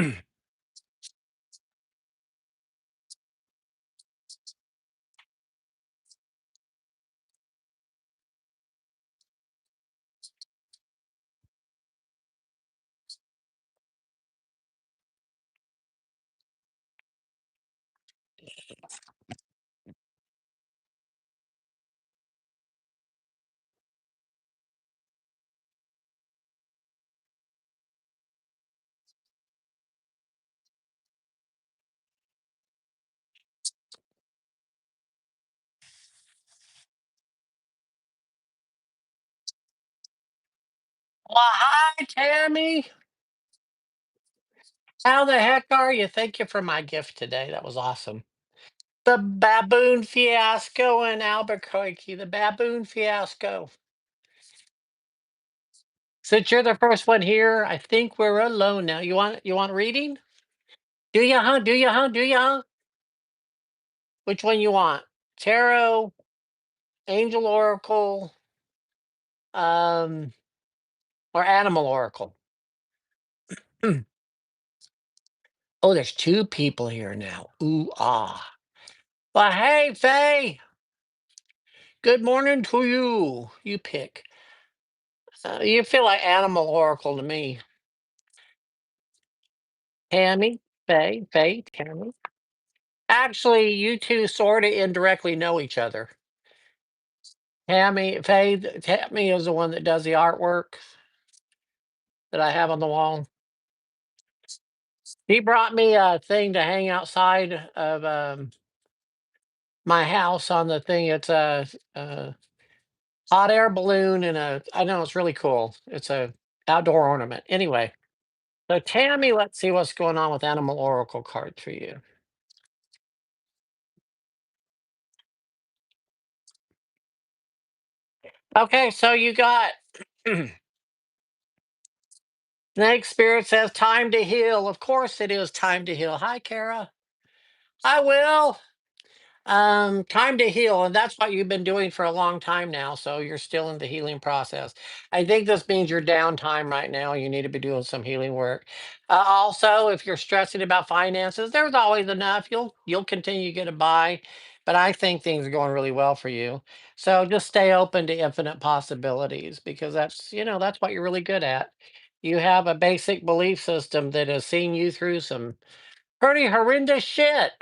Well, hi, Tammy. How the heck are you? Thank you for my gift today. That was awesome. The baboon fiasco in Albuquerque. The baboon fiasco. Since you're the first one here, I think we're alone now. You want reading? Do you, huh? Do you, huh? Do you, huh? Which one you want? Tarot, Angel Oracle, um, or Animal Oracle? Oh, there's two people here now. Ooh, ah. Well, hey, Faye. Good morning to you. You pick. You feel like Animal Oracle to me. Tammy, Faye, Tammy. Actually, you two sort of indirectly know each other. Tammy is the one that does the artwork that I have on the wall. He brought me a thing to hang outside of my house on the thing. It's a hot air balloon and I know it's really cool. It's a outdoor ornament. Anyway, so Tammy, let's see what's going on with Animal Oracle cards for you. Okay, so you got Snake Spirit says time to heal. Of course it is time to heal. Hi, Kara. I will. Time to heal, and that's what you've been doing for a long time now. So you're still in the healing process. I think this means you're downtime right now. You need to be doing some healing work. Also, if you're stressing about finances, there's always enough. You'll continue to get a buy, but I think things are going really well for you. So just stay open to infinite possibilities because that's what you're really good at. You have a basic belief system that has seen you through some pretty horrendous shit.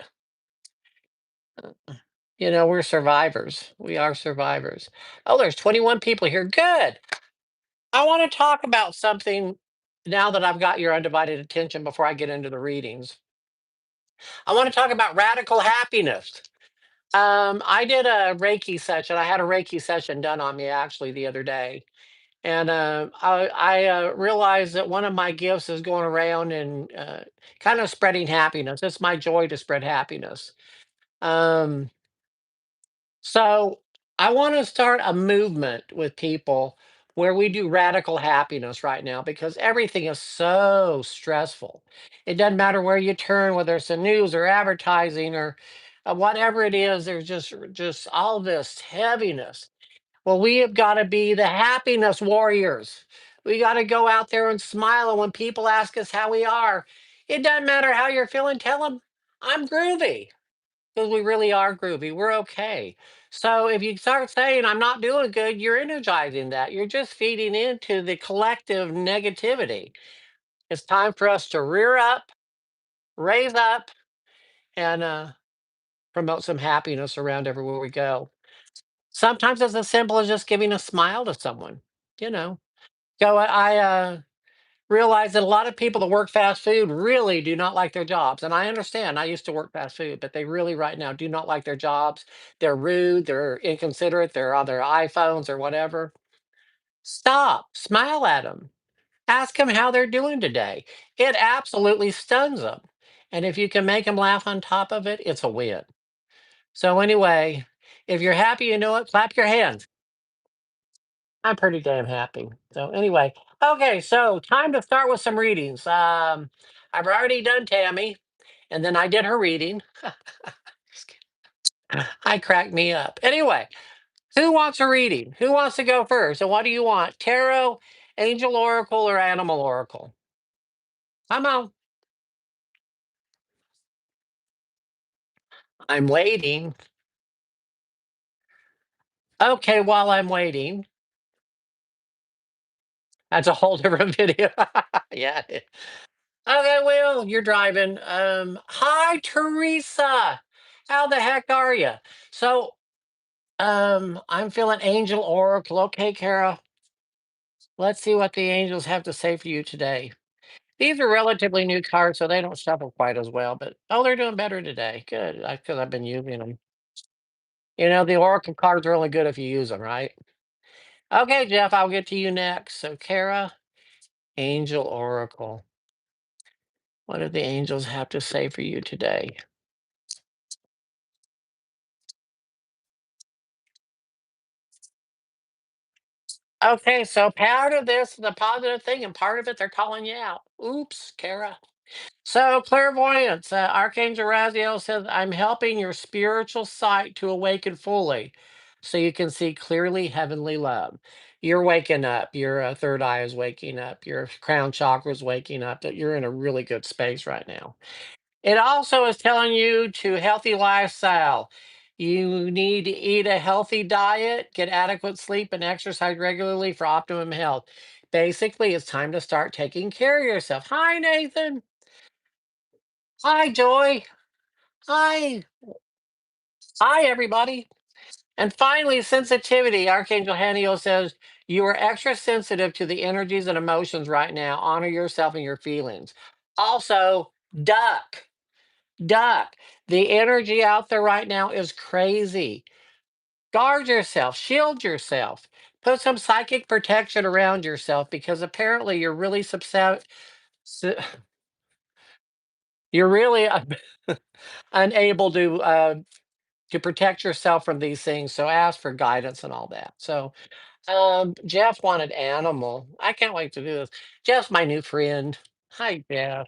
We're survivors. We are survivors. Oh, there's 21 people here. Good. I want to talk about something now that I've got your undivided attention before I get into the readings. I want to talk about radical happiness. I did a Reiki session. I had a Reiki session done on me actually the other day. And I realized that one of my gifts is going around and kind of spreading happiness. It's my joy to spread happiness. Um, So I want to start a movement with people where we do radical happiness right now because everything is so stressful. It doesn't matter where you turn, whether it's the news or advertising or whatever it is. There's just all this heaviness. Well, we have got to be the happiness warriors. We got to go out there and smile. And when people ask us how we are, it doesn't matter how you're feeling. Tell them I'm groovy because we really are groovy. We're okay. So if you start saying, I'm not doing good, you're energizing that. You're just feeding into the collective negativity. It's time for us to rear up, raise up, and promote some happiness around everywhere we go. Sometimes it's as simple as just giving a smile to someone, you know. So I realize that a lot of people that work fast food really do not like their jobs. And I understand. I used to work fast food, but they really right now do not like their jobs. They're rude, they're inconsiderate, they're on their iPhones or whatever. Stop, smile at them, ask them how they're doing today. It absolutely stuns them. And if you can make them laugh on top of it, it's a win. So, anyway, if you're happy, you know it, clap your hands. I'm pretty damn happy. So anyway, okay, so time to start with some readings. I've already done Tammy, and then I did her reading. Just kidding. I cracked me up. Anyway, who wants a reading? Who wants to go first? And what do you want? Tarot, Angel Oracle, or Animal Oracle? Come on. I'm waiting. Okay, while I'm waiting, that's a whole different video. Yeah. Okay, well, you're driving. Hi, Teresa. How the heck are you? So, I'm feeling Angel Oracle. Okay, Kara, let's see what the angels have to say for you today. These are relatively new cards, so they don't shuffle quite as well. But oh, they're doing better today. Good, because I've been using them. The Oracle cards are only good if you use them, right? Okay, Jeff, I'll get to you next. So, Kara, Angel Oracle. What do the angels have to say for you today? Okay, so part of this is a positive thing, and part of it they're calling you out. Oops, Kara. So, clairvoyance, Archangel Raziel says, I'm helping your spiritual sight to awaken fully so you can see clearly heavenly love. You're waking up. Your third eye is waking up. Your crown chakra is waking up. That you're in a really good space right now. It also is telling you to healthy lifestyle. You need to eat a healthy diet, get adequate sleep, and exercise regularly for optimum health. Basically, it's time to start taking care of yourself. Hi, Nathan. Hi, Joy. Hi. Hi, everybody. And finally, sensitivity. Archangel Haniel says you are extra sensitive to the energies and emotions right now. Honor yourself and your feelings. Also, duck. Duck. The energy out there right now is crazy. Guard yourself, shield yourself, put some psychic protection around yourself because apparently you're really su- you're really unable to protect yourself from these things. So ask for guidance and all that. So Jeff wanted animal. I can't wait to do this. Jeff's my new friend. Hi, Jeff.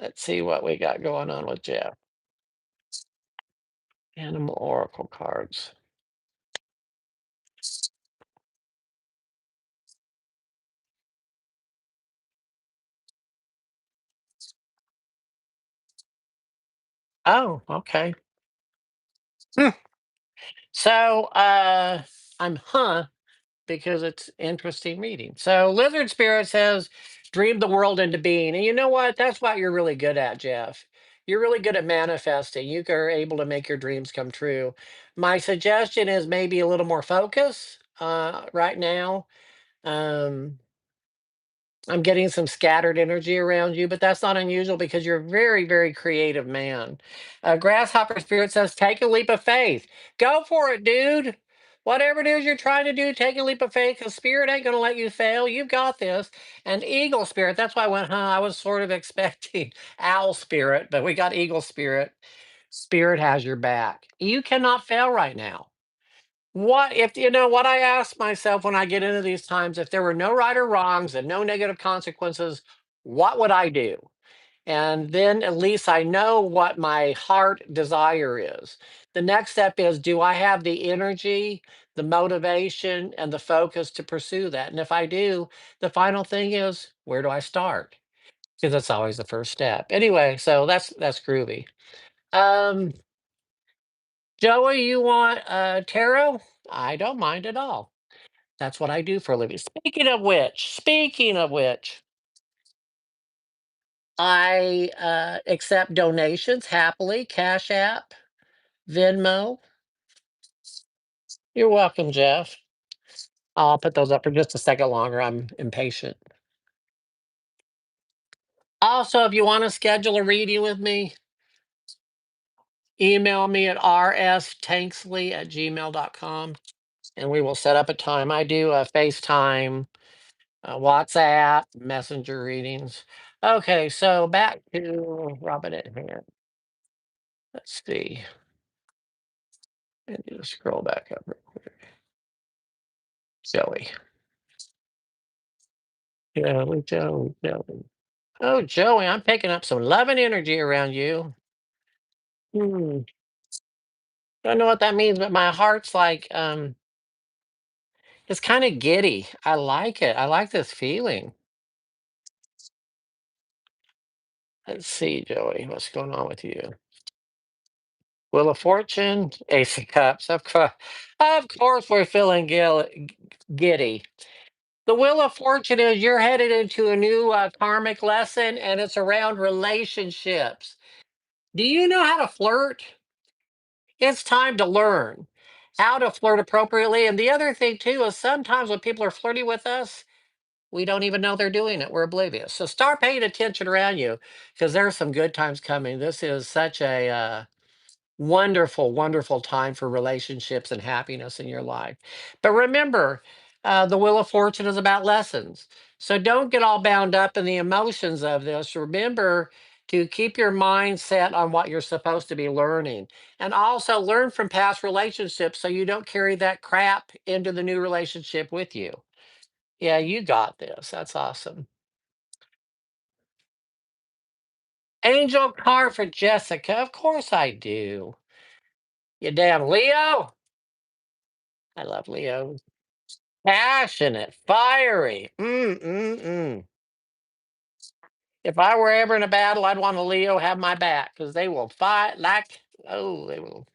Let's see what we got going on with Jeff. Animal oracle cards. Oh, okay. Hmm. So I'm because it's interesting reading. So Lizard Spirit says, dream the world into being. And you know what? That's what you're really good at, Jeff. You're really good at manifesting. You are able to make your dreams come true. My suggestion is maybe a little more focus right now. Um, I'm getting some scattered energy around you, but that's not unusual because you're a very, very creative man. Grasshopper Spirit says, take a leap of faith. Go for it, dude. Whatever it is you're trying to do, take a leap of faith because Spirit ain't going to let you fail. You've got this. And Eagle Spirit, that's why I went, huh? I was sort of expecting Owl Spirit, but we got Eagle Spirit. Spirit has your back. You cannot fail right now. What if what I ask myself when I get into these times, if there were no right or wrongs and no negative consequences, what would I do? And then at least I know what my heart desire is. The next step is, do I have the energy, the motivation, and the focus to pursue that? And if I do, the final thing is, where do I start? Because that's always the first step. Anyway, so that's groovy. Um, Joey, you want tarot? I don't mind at all. That's what I do for a living. Speaking of which, I accept donations happily, Cash App, Venmo. You're welcome, Jeff. I'll put those up for just a second longer. I'm impatient. Also, if you want to schedule a reading with me, email me at rstanksly@gmail.com and we will set up a time. I do a FaceTime, WhatsApp, Messenger readings. Okay, so back to Robin at hand. Let's see. And just scroll back up real quick. Joey. Joey. Oh, Joey, I'm picking up some loving energy around you. Hmm. Don't know what that means, but my heart's like, it's kind of giddy. I like it. I like this feeling. Let's see, Joey, what's going on with you? Wheel of Fortune, Ace of Cups. Of course, we're feeling giddy. The Wheel of Fortune is you're headed into a new karmic lesson, and it's around relationships. Do you know how to flirt? It's time to learn how to flirt appropriately. And the other thing, too, is sometimes when people are flirting with us, we don't even know they're doing it. We're oblivious. So start paying attention around you because there are some good times coming. This is such a wonderful, wonderful time for relationships and happiness in your life. But remember, the Wheel of Fortune is about lessons. So don't get all bound up in the emotions of this. Remember to keep your mind set on what you're supposed to be learning. And also learn from past relationships so you don't carry that crap into the new relationship with you. Yeah, you got this. That's awesome. Angel card for Jessica. Of course I do. You damn Leo. I love Leo. Passionate, fiery. If I were ever in a battle, I'd want a Leo have my back because they will fight like, oh, they will.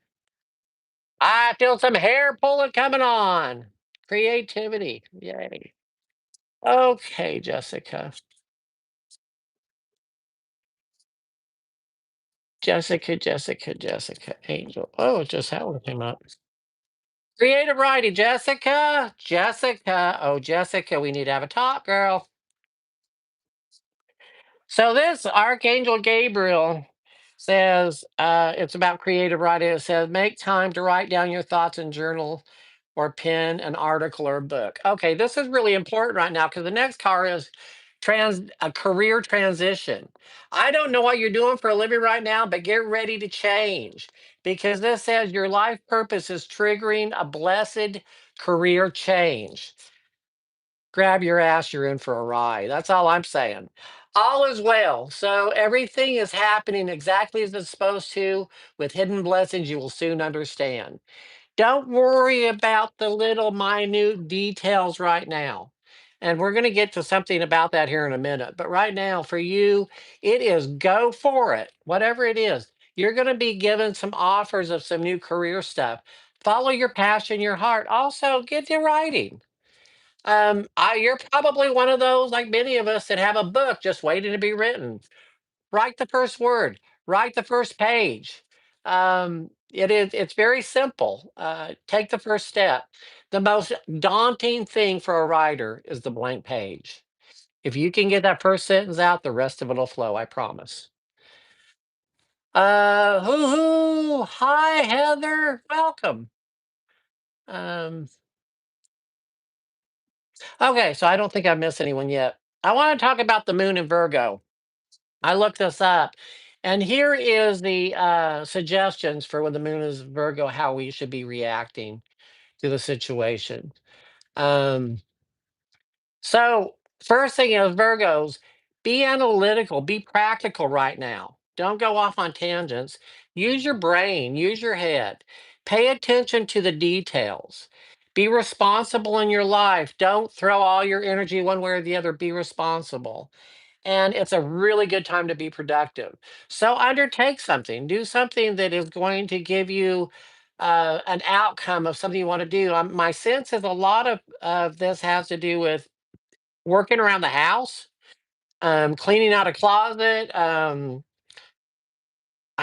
I feel some hair pulling coming on. Creativity. Yay. Okay, Jessica. Jessica, Jessica, Jessica, Angel. Oh, it just Helen came up. Creative writing, Jessica. Jessica. Oh, Jessica, we need to have a talk, girl. So this Archangel Gabriel says it's about creative writing. It says make time to write down your thoughts in journal or pen an article or a book. Okay, this is really important right now because the next card is a career transition. I don't know what you're doing for a living right now, but get ready to change because this says your life purpose is triggering a blessed career change. Grab your ass, you're in for a ride. That's all I'm saying. All is well. So everything is happening exactly as it's supposed to. With hidden blessings, you will soon understand. Don't worry about the little minute details right now. And we're going to get to something about that here in a minute. But right now, for you, it is go for it, whatever it is. You're going to be given some offers of some new career stuff. Follow your passion, your heart. Also, get to writing. You're probably one of those, like many of us, that have a book just waiting to be written. Write the first word. Write the first page. It's very simple. Take the first step. The most daunting thing for a writer is the blank page. If you can get that first sentence out, the rest of it'll flow. I promise. Hoo hoo! Hi, Heather. Welcome. Um, okay, so I don't think I've missed anyone yet. I want to talk about the moon in Virgo. I looked this up, and here is the suggestions for when the moon is Virgo, how we should be reacting to the situation. Um, so, first thing is Virgos, be analytical, be practical right now. Don't go off on tangents. Use your brain, use your head. Pay attention to the details. Be responsible in your life. Don't throw all your energy one way or the other. Be responsible, and it's a really good time to be productive. So undertake something, do something that is going to give you an outcome of something you want to do. My sense is a lot of this has to do with working around the house, cleaning out a closet.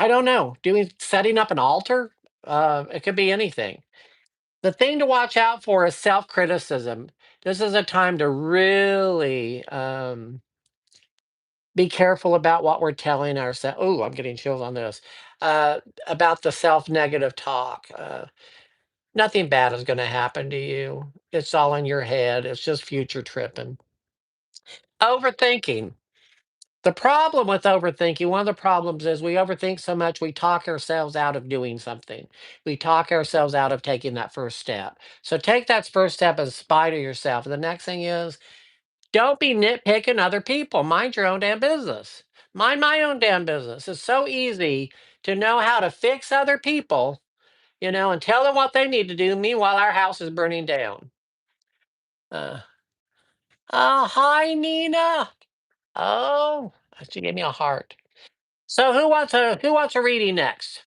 I don't know, doing setting up an altar. It could be anything. The thing to watch out for is self criticism. This is a time to really be careful about what we're telling ourselves. Oh, I'm getting chills on this. About the self-negative talk. Nothing bad is going to happen to you. It's all in your head. It's just future tripping. Overthinking. The problem with overthinking, one of the problems is we overthink so much we talk ourselves out of doing something. We talk ourselves out of taking that first step. So take that first step in spite of yourself. And the next thing is don't be nitpicking other people. Mind your own damn business. Mind my own damn business. It's so easy to know how to fix other people, and tell them what they need to do. Meanwhile, our house is burning down. Uh, hi, Nina. Oh, she gave me a heart. So who wants a reading next?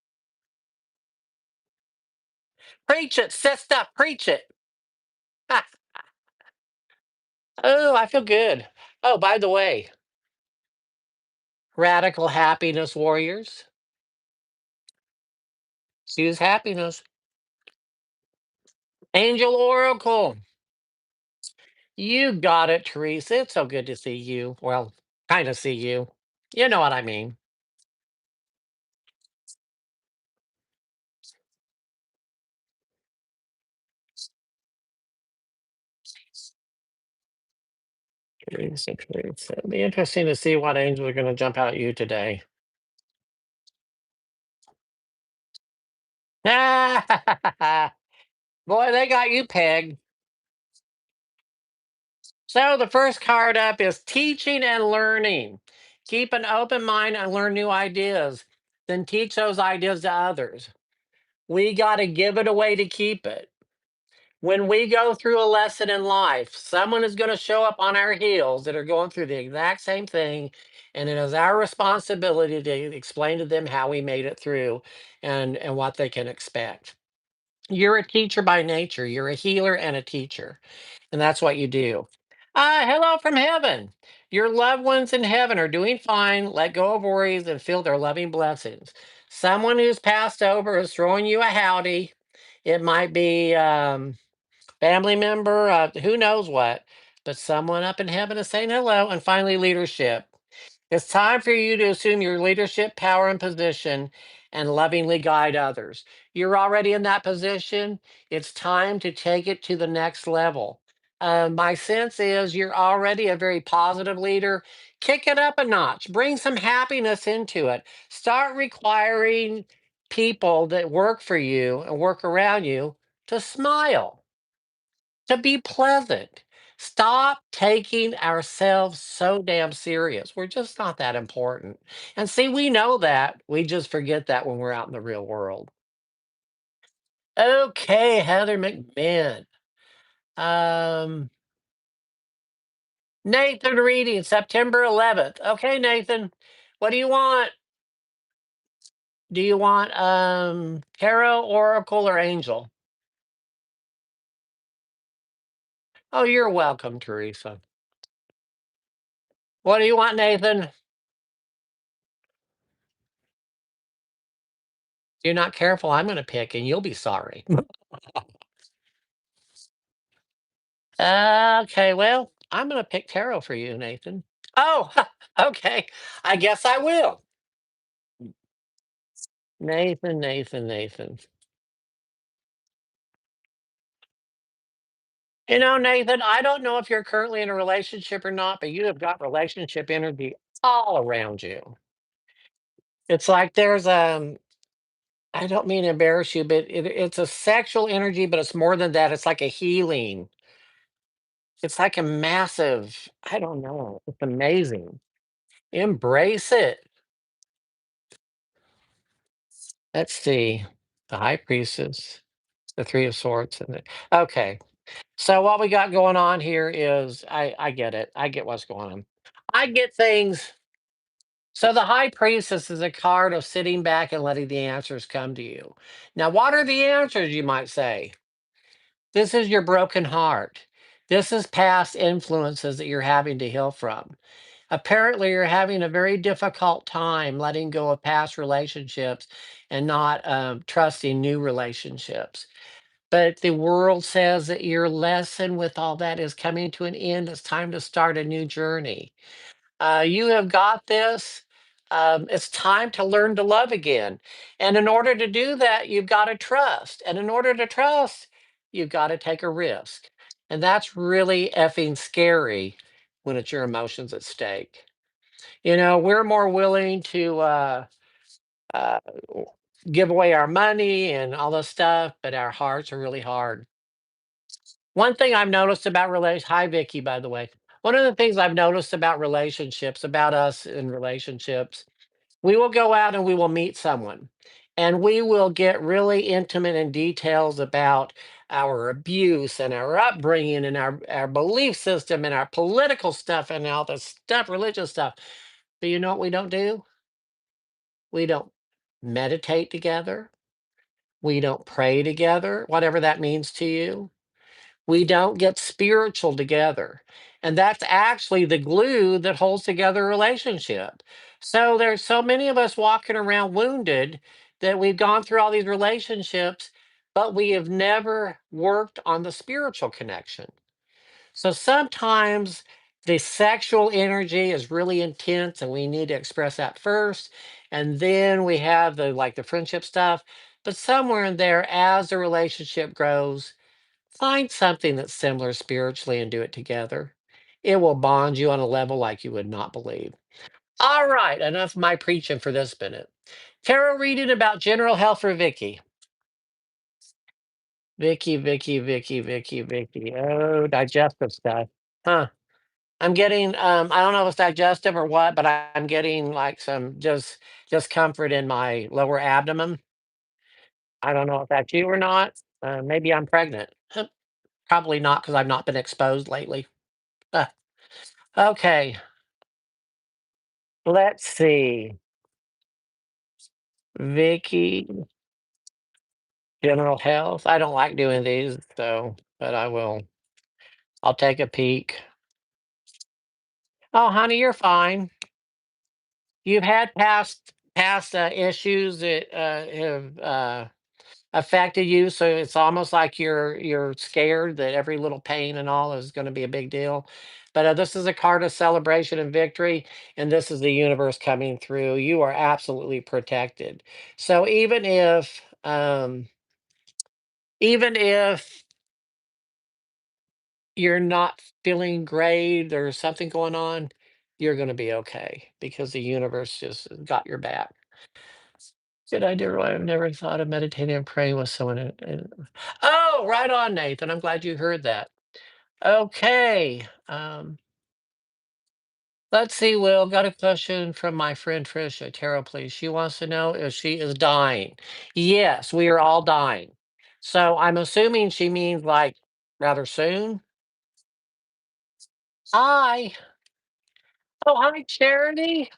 Preach it, sister. Preach it. Ah, oh, I feel good. Oh, by the way, radical happiness warriors. Choose happiness. Angel Oracle. You got it, Teresa. It's so good to see you. Well, kind of see you. You know what I mean. Teresa, Teresa. It'll be interesting to see what angels are going to jump out at you today. Boy, they got you pegged. So the first card up is teaching and learning. Keep an open mind and learn new ideas. Then teach those ideas to others. We got to give it away to keep it. When we go through a lesson in life, someone is going to show up on our heels that are going through the exact same thing. And it is our responsibility to explain to them how we made it through and what they can expect. You're a teacher by nature, you're a healer and a teacher. And that's what you do. Hello from heaven. Your loved ones in heaven are doing fine. Let go of worries and feel their loving blessings. Someone who's passed over is throwing you a howdy. It might be family member, who knows what, but someone up in heaven is saying hello. And finally, leadership. It's time for you to assume your leadership power and position and lovingly guide others. You're already in that position. It's time to take it to the next level. My sense is you're already a very positive leader. Kick it up a notch, bring some happiness into it. Start requiring people that work for you and work around you to smile, to be pleasant. Stop taking ourselves so damn serious. We're just not that important. And see, we know that. We just forget that when we're out in the real world. Okay, Heather McMahon. Um, Nathan reading September 11th. Okay, Nathan, what do you want? Do you want tarot, oracle, or angel? Oh, you're welcome, Teresa. What do you want, Nathan? If you're not careful, I'm going to pick and you'll be sorry. Okay, well, I'm going to pick tarot for you, Nathan. Oh, okay. I guess I will. Nathan, Nathan, Nathan. You know, Nathan, I don't know if you're currently in a relationship or not, but you have got relationship energy all around you. It's like there's I don't mean to embarrass you, but it's a sexual energy, but it's more than that. It's like a healing. It's like a massive, I don't know. It's amazing. Embrace it. Let's see. The high priestess, the three of swords, and the okay. So what we got going on here is I get it. I get what's going on. I get things. So the high priestess is a card of sitting back and letting the answers come to you. Now, what are the answers, you might say? This is your broken heart. This is past influences that you're having to heal from. Apparently, you're having a very difficult time letting go of past relationships and not trusting new relationships. But the world says that your lesson with all that is coming to an end. It's time to start a new journey. You have got this. It's time to learn to love again. And in order to do that, you've got to trust. And in order to trust, you've got to take a risk. And that's really effing scary when it's your emotions at stake. You know, we're more willing to uh, give away our money and all this stuff, but our hearts are really hard. One thing I've noticed about hi Vicky, by the way. One of the things I've noticed about relationships, about us in relationships, we will go out and we will meet someone and we will get really intimate in details about our abuse and our upbringing and our belief system and our political stuff and all the stuff, religious stuff. But you know what we don't do? We don't meditate together. We don't pray together, whatever that means to you. We don't get spiritual together. And that's actually the glue that holds together a relationship. So there's so many of us walking around wounded that we've gone through all these relationships, but we have never worked on the spiritual connection. So sometimes the sexual energy is really intense and we need to express that first. And then we have the like the friendship stuff. But somewhere in there, as the relationship grows, find something that's similar spiritually and do it together. It will bond you on a level like you would not believe. All right, enough of my preaching for this minute. Tarot reading about general health for Vicky. Vicky. Oh, digestive stuff. Huh. I'm getting I don't know if it's digestive or what, but I'm getting like some just discomfort in my lower abdomen. I don't know if that's you or not. Maybe I'm pregnant. Probably not because I've not been exposed lately. Uh, okay, let's see. Vicky, general health. I don't like doing these, so but I will. I'll take a peek. Oh, honey, you're fine. You've had past issues that have affected you, so it's almost like you're scared that every little pain and all is going to be a big deal. But this is a card of celebration and victory, and this is the universe coming through. You are absolutely protected. So even if you're not feeling great, there's something going on, you're going to be okay because the universe just got your back. Good idea. Roy. I've never thought of meditating and praying with someone. Oh, right on, Nathan. I'm glad you heard that. Okay. Let's see, Will. Got a question from my friend Trisha. Tarot, please. She wants to know if she is dying. Yes, we are all dying. So I'm assuming she means like rather soon. Hi. Oh, hi, Charity.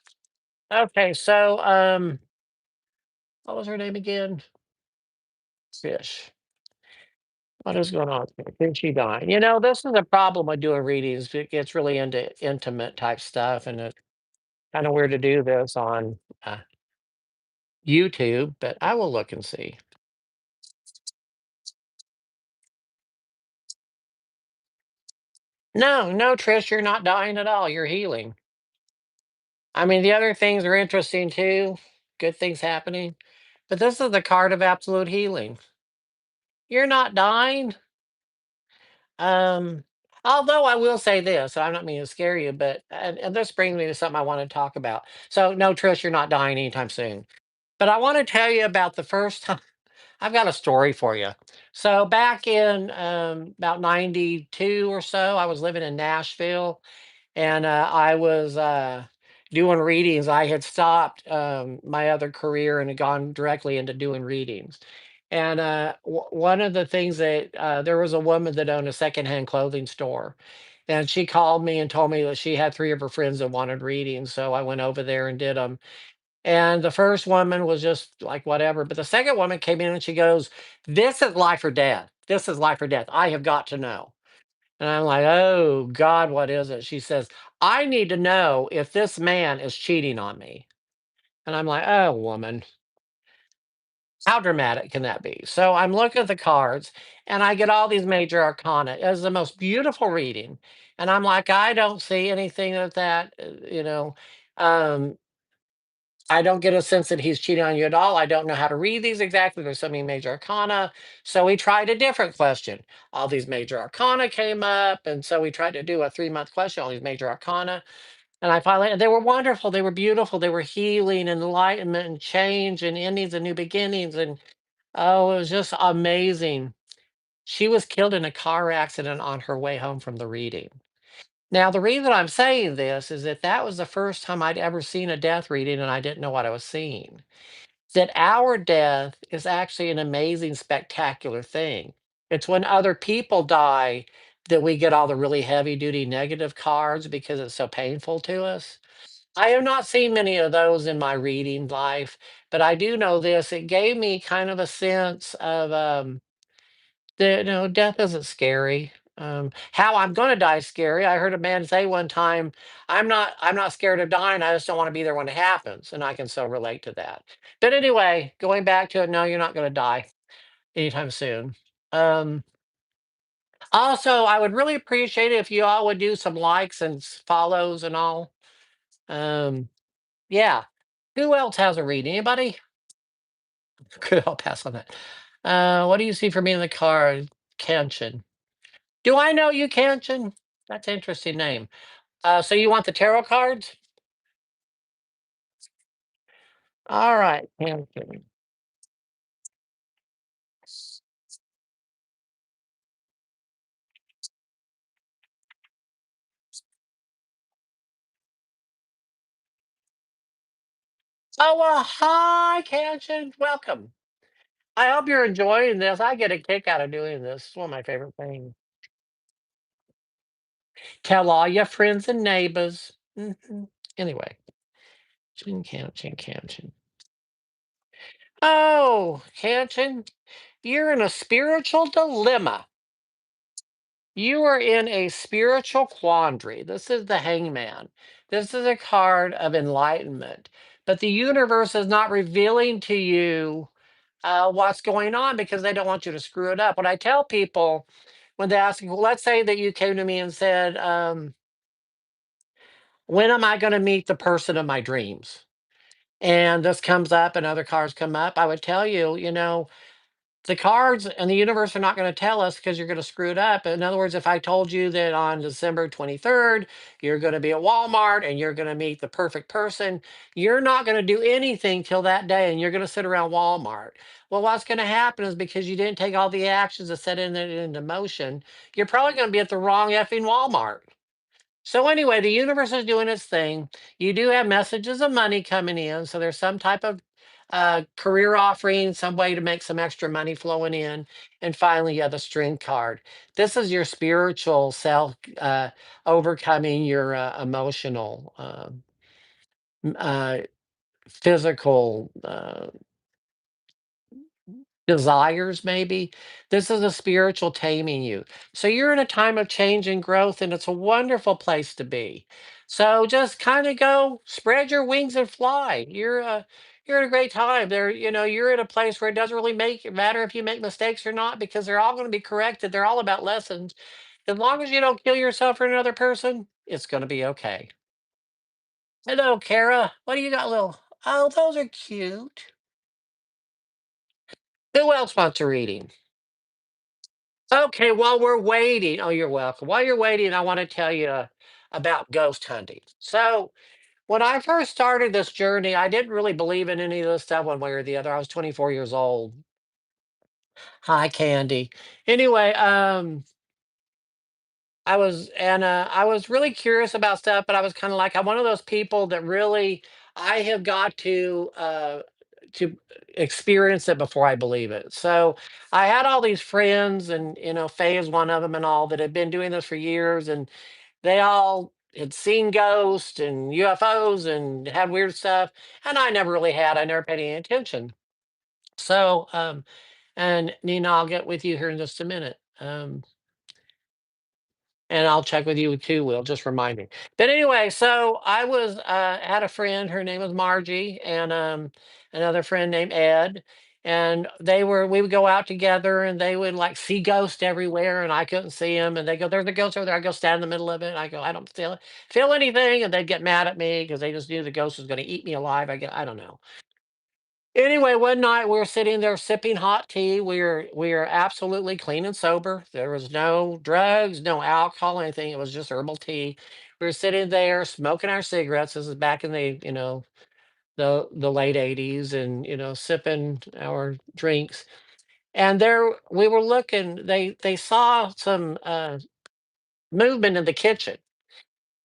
Okay, so what was her name again? Fish. What is going on here? Did she die? You know, this is a problem with doing readings. It gets really into intimate type stuff, and it's kind of weird to do this on uh, YouTube, but I will look and see. No, no, Trish, you're not dying at all. You're healing. I mean, the other things are interesting too. Good things happening. But this is the card of absolute healing. You're not dying. Um, Although I will say this, I'm not meaning to scare you, but and this brings me to something I want to talk about. So, no, Trish, you're not dying anytime soon. But I want to tell you about the first time. I've got a story for you. So back in about 92 or so, I was living in Nashville and I was doing readings. I had stopped my other career and had gone directly into doing readings. And one of the things that there was a woman that owned a secondhand clothing store. And she called me and told me that she had three of her friends that wanted readings. So I went over there and did them. And the first woman was just like whatever. But the second woman came in and she goes, "This is life or death. This is life or death. I have got to know." And I'm like, "Oh God, what is it?" She says, "I need to know if this man is cheating on me." And I'm like, "Oh, woman, how dramatic can that be?" So I'm looking at the cards and I get all these major arcana. It was the most beautiful reading. And I'm like, I don't see anything of that, Um, I don't get a sense that he's cheating on you at all. I don't know how to read these exactly. There's so many major arcana. So we tried a different question. All these major arcana came up. And so we tried to do a 3 month question, all these major arcana. And I finally, and they were wonderful. They were beautiful. They were healing and enlightenment and change and endings and new beginnings. And oh, it was just amazing. She was killed in a car accident on her way home from the reading. Now, the reason I'm saying this is that that was the first time I'd ever seen a death reading and I didn't know what I was seeing. That our death is actually an amazing, spectacular thing. It's when other people die that we get all the really heavy duty negative cards because it's so painful to us. I have not seen many of those in my reading life, but I do know this. It gave me kind of a sense of that death isn't scary. How I'm going to die is scary. I heard a man say one time, I'm not scared of dying. I just don't want to be there when it happens," and I can so relate to that. But anyway, going back to it, no, you're not going to die anytime soon. Um, Also, I would really appreciate it if you all would do some likes and follows and all. Um, yeah. Who else has a read? Anybody? Good, I'll pass on that. What do you see for me in the card? Kenshin. Do I know you, Kenshin? That's an interesting name. So you want the tarot cards? All right, Kenshin. Oh, hi, Kenshin. Welcome. I hope you're enjoying this. I get a kick out of doing this. It's one of my favorite things. Tell all your friends and neighbors. Anyway, Chin Kenshin, Kenshin. Oh, Kenshin, you're in a spiritual dilemma. You are in a spiritual quandary. This is the hangman. This is a card of enlightenment. But the universe is not revealing to you what's going on because they don't want you to screw it up. What I tell people when they ask, well, let's say that you came to me and said, when am I going to meet the person of my dreams? And this comes up and other cards come up. I would tell you, the cards and the universe are not going to tell us because you're going to screw it up. In other words, if I told you that on December 23rd, you're going to be at Walmart and you're going to meet the perfect person, you're not going to do anything till that day and you're going to sit around Walmart. Well, what's going to happen is because you didn't take all the actions to set it into motion, you're probably going to be at the wrong effing Walmart. So anyway, the universe is doing its thing. You do have messages of money coming in, so there's some type of career offering, some way to make some extra money flowing in, and finally, you have the string card. This is your spiritual self overcoming your emotional, physical desires maybe. This is a spiritual taming you. So you're in a time of change and growth and it's a wonderful place to be. So just kind of go spread your wings and fly. You're in a great time there. You're in a place where it doesn't really matter if you make mistakes or not because they're all going to be corrected. They're all about lessons. As long as you don't kill yourself or another person, it's going to be okay. Hello, Kara. What do you got, little? Oh, those are cute. Who else wants a reading? Okay, while we're waiting, oh, you're welcome. While you're waiting, I want to tell you about ghost hunting. So, when I first started this journey, I didn't really believe in any of this stuff one way or the other. I was 24 years old. Hi, Candy. Anyway, I was really curious about stuff, but I was kind of like I'm one of those people that really I have got to experience it before I believe it. So I had all these friends, and Faye is one of them, and all that had been doing this for years, and they all had seen ghosts and UFOs and had weird stuff, and I never really had. I never paid any attention. So, and Nina, I'll get with you here in just a minute. And I'll check with you too, Will. Just remind me. But anyway, so I was had a friend. Her name was Margie, and another friend named Ed. And we would go out together, and they would like see ghosts everywhere, and I couldn't see them. And they go, "There's a ghost over there." I go stand in the middle of it. I go, "I don't feel anything," and they'd get mad at me because they just knew the ghost was going to eat me alive. I don't know. Anyway, one night we were sitting there sipping hot tea. We were absolutely clean and sober. There was no drugs, no alcohol, anything. It was just herbal tea. We were sitting there smoking our cigarettes. This is back in the late '80s, and sipping our drinks. And there we were looking. They saw some movement in the kitchen,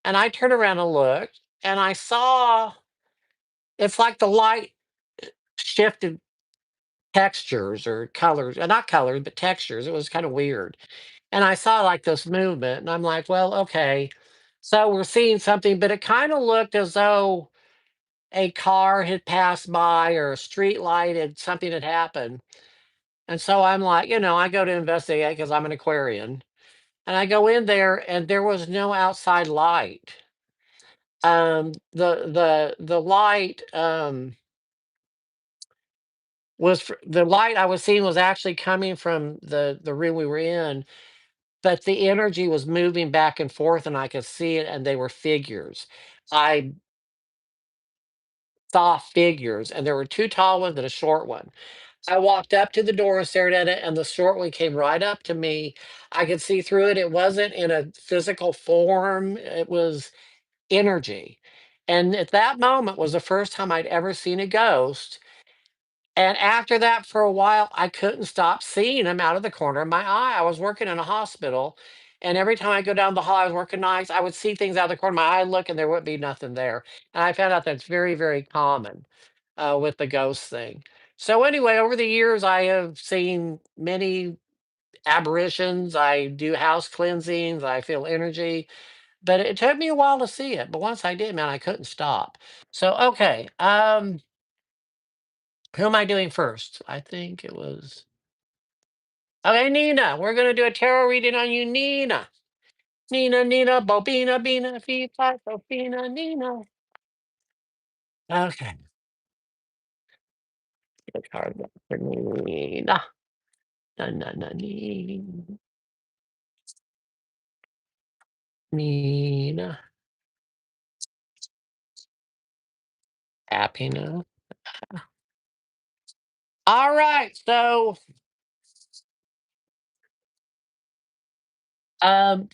and I turned around and looked, and I saw it's like the light shifted textures or colors, not colors, but textures. It was kind of weird. And I saw like this movement, and I'm like, well, okay. So we're seeing something, but it kind of looked as though a car had passed by or a street light had something had happened. And so I'm like, I go to investigate because I'm an Aquarian. And I go in there and there was no outside light. The light the light I was seeing was actually coming from the room we were in, but the energy was moving back and forth and I could see it and they were figures. I saw figures and there were two tall ones and a short one. I walked up to the door and stared at it, and the short one came right up to me. I could see through it. It wasn't in a physical form, it was energy. And at that moment was the first time I'd ever seen a ghost. And after that, for a while, I couldn't stop seeing him out of the corner of my eye. I was working in a hospital, and every time I go down the hall, I was working nights, I would see things out of the corner of my eye, look, and there would be nothing there. And I found out that's very, very common with the ghost thing. So, anyway, over the years, I have seen many apparitions. I do house cleansings, I feel energy, but it took me a while to see it. But once I did, man, I couldn't stop. So, okay. Who am I doing first? I think it was. Okay, Nina. We're gonna do a tarot reading on you, Nina. Nina, Nina, Bobina, Bina, Fifa, Sofina, Nina. Okay. The card for Nina. Na, na, na, Nina. Nina. Happiness. All right. So,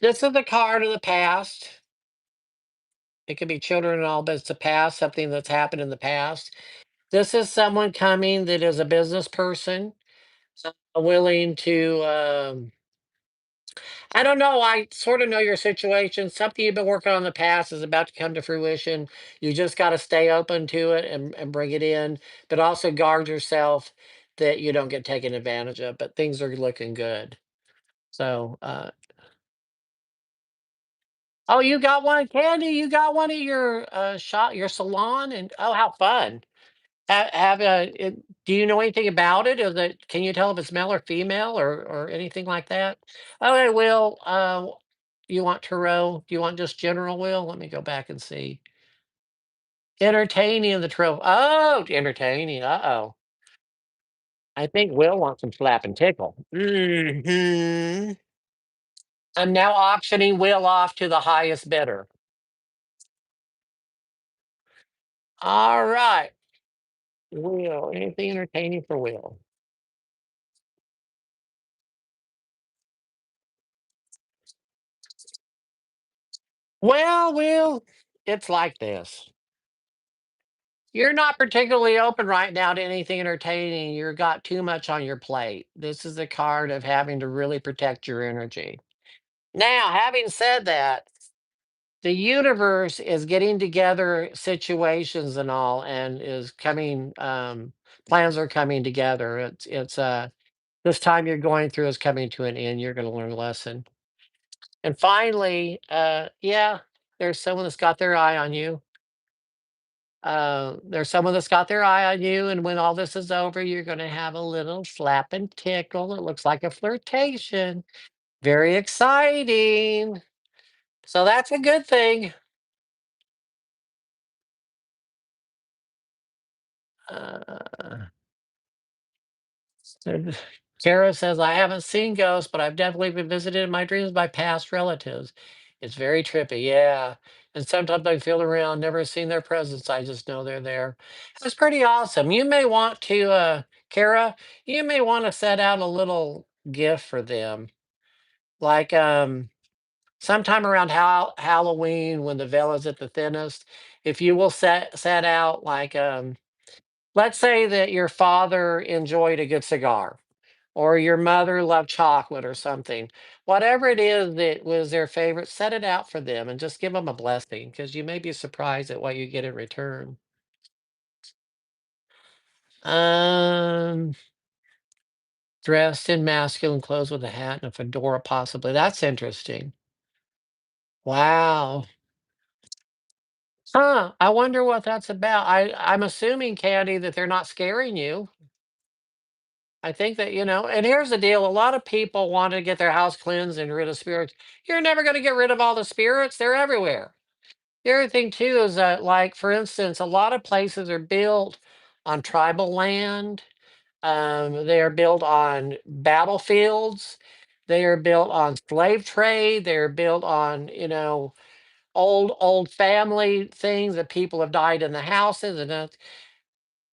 this is the card of the past. It could be children and all, but it's the past, something that's happened in the past. This is someone coming that is a business person, willing to I don't know. I sort of know your situation. Something you've been working on in the past is about to come to fruition. You just got to stay open to it and bring it in, but also guard yourself that you don't get taken advantage of. But things are looking good. So, oh, you got one, Candy. You got one at your your salon, and oh, how fun! Do you know anything about it? Is it? Can you tell if it's male or female or anything like that? Okay, Will. You want tarot? Do you want just general will? Let me go back and see. Entertaining the trope. Oh, entertaining. Uh-oh. I think Will wants some slap and tickle. I'm now auctioning Will off to the highest bidder. All right. Will. Anything entertaining for Will? Well, Will, it's like this. You're not particularly open right now to anything entertaining. You've got too much on your plate. This is the card of having to really protect your energy. Now, having said that, the universe is getting together situations and all and is coming plans are coming together. It's this time you're going through is coming to an end. You're going to learn a lesson. And finally, yeah, there's someone that's got their eye on you. There's someone that's got their eye on you, and when all this is over, you're going to have a little slap and tickle. It looks like a flirtation. Very exciting. So that's a good thing. Uh, and Kara says, I haven't seen ghosts, but I've definitely been visited in my dreams by past relatives. It's very trippy, yeah. And sometimes I feel around, never seen their presence. I just know they're there. It's pretty awesome. You may want to, Kara, you may want to set out a little gift for them. Like sometime around Halloween when the veil is at the thinnest, if you will set out like let's say that your father enjoyed a good cigar or your mother loved chocolate or something. Whatever it is that was their favorite, set it out for them and just give them a blessing because you may be surprised at what you get in return. Um, Dressed in masculine clothes with a hat and a fedora, possibly. That's interesting. Wow. Huh, I wonder what that's about. I'm assuming, Candy, that they're not scaring you. I think that, and here's the deal. A lot of people want to get their house cleansed and rid of spirits. You're never going to get rid of all the spirits. They're everywhere. The other thing too is that, like, for instance, a lot of places are built on tribal land. They are built on battlefields. They are built on slave trade. They're built on, old family things that people have died in the houses. And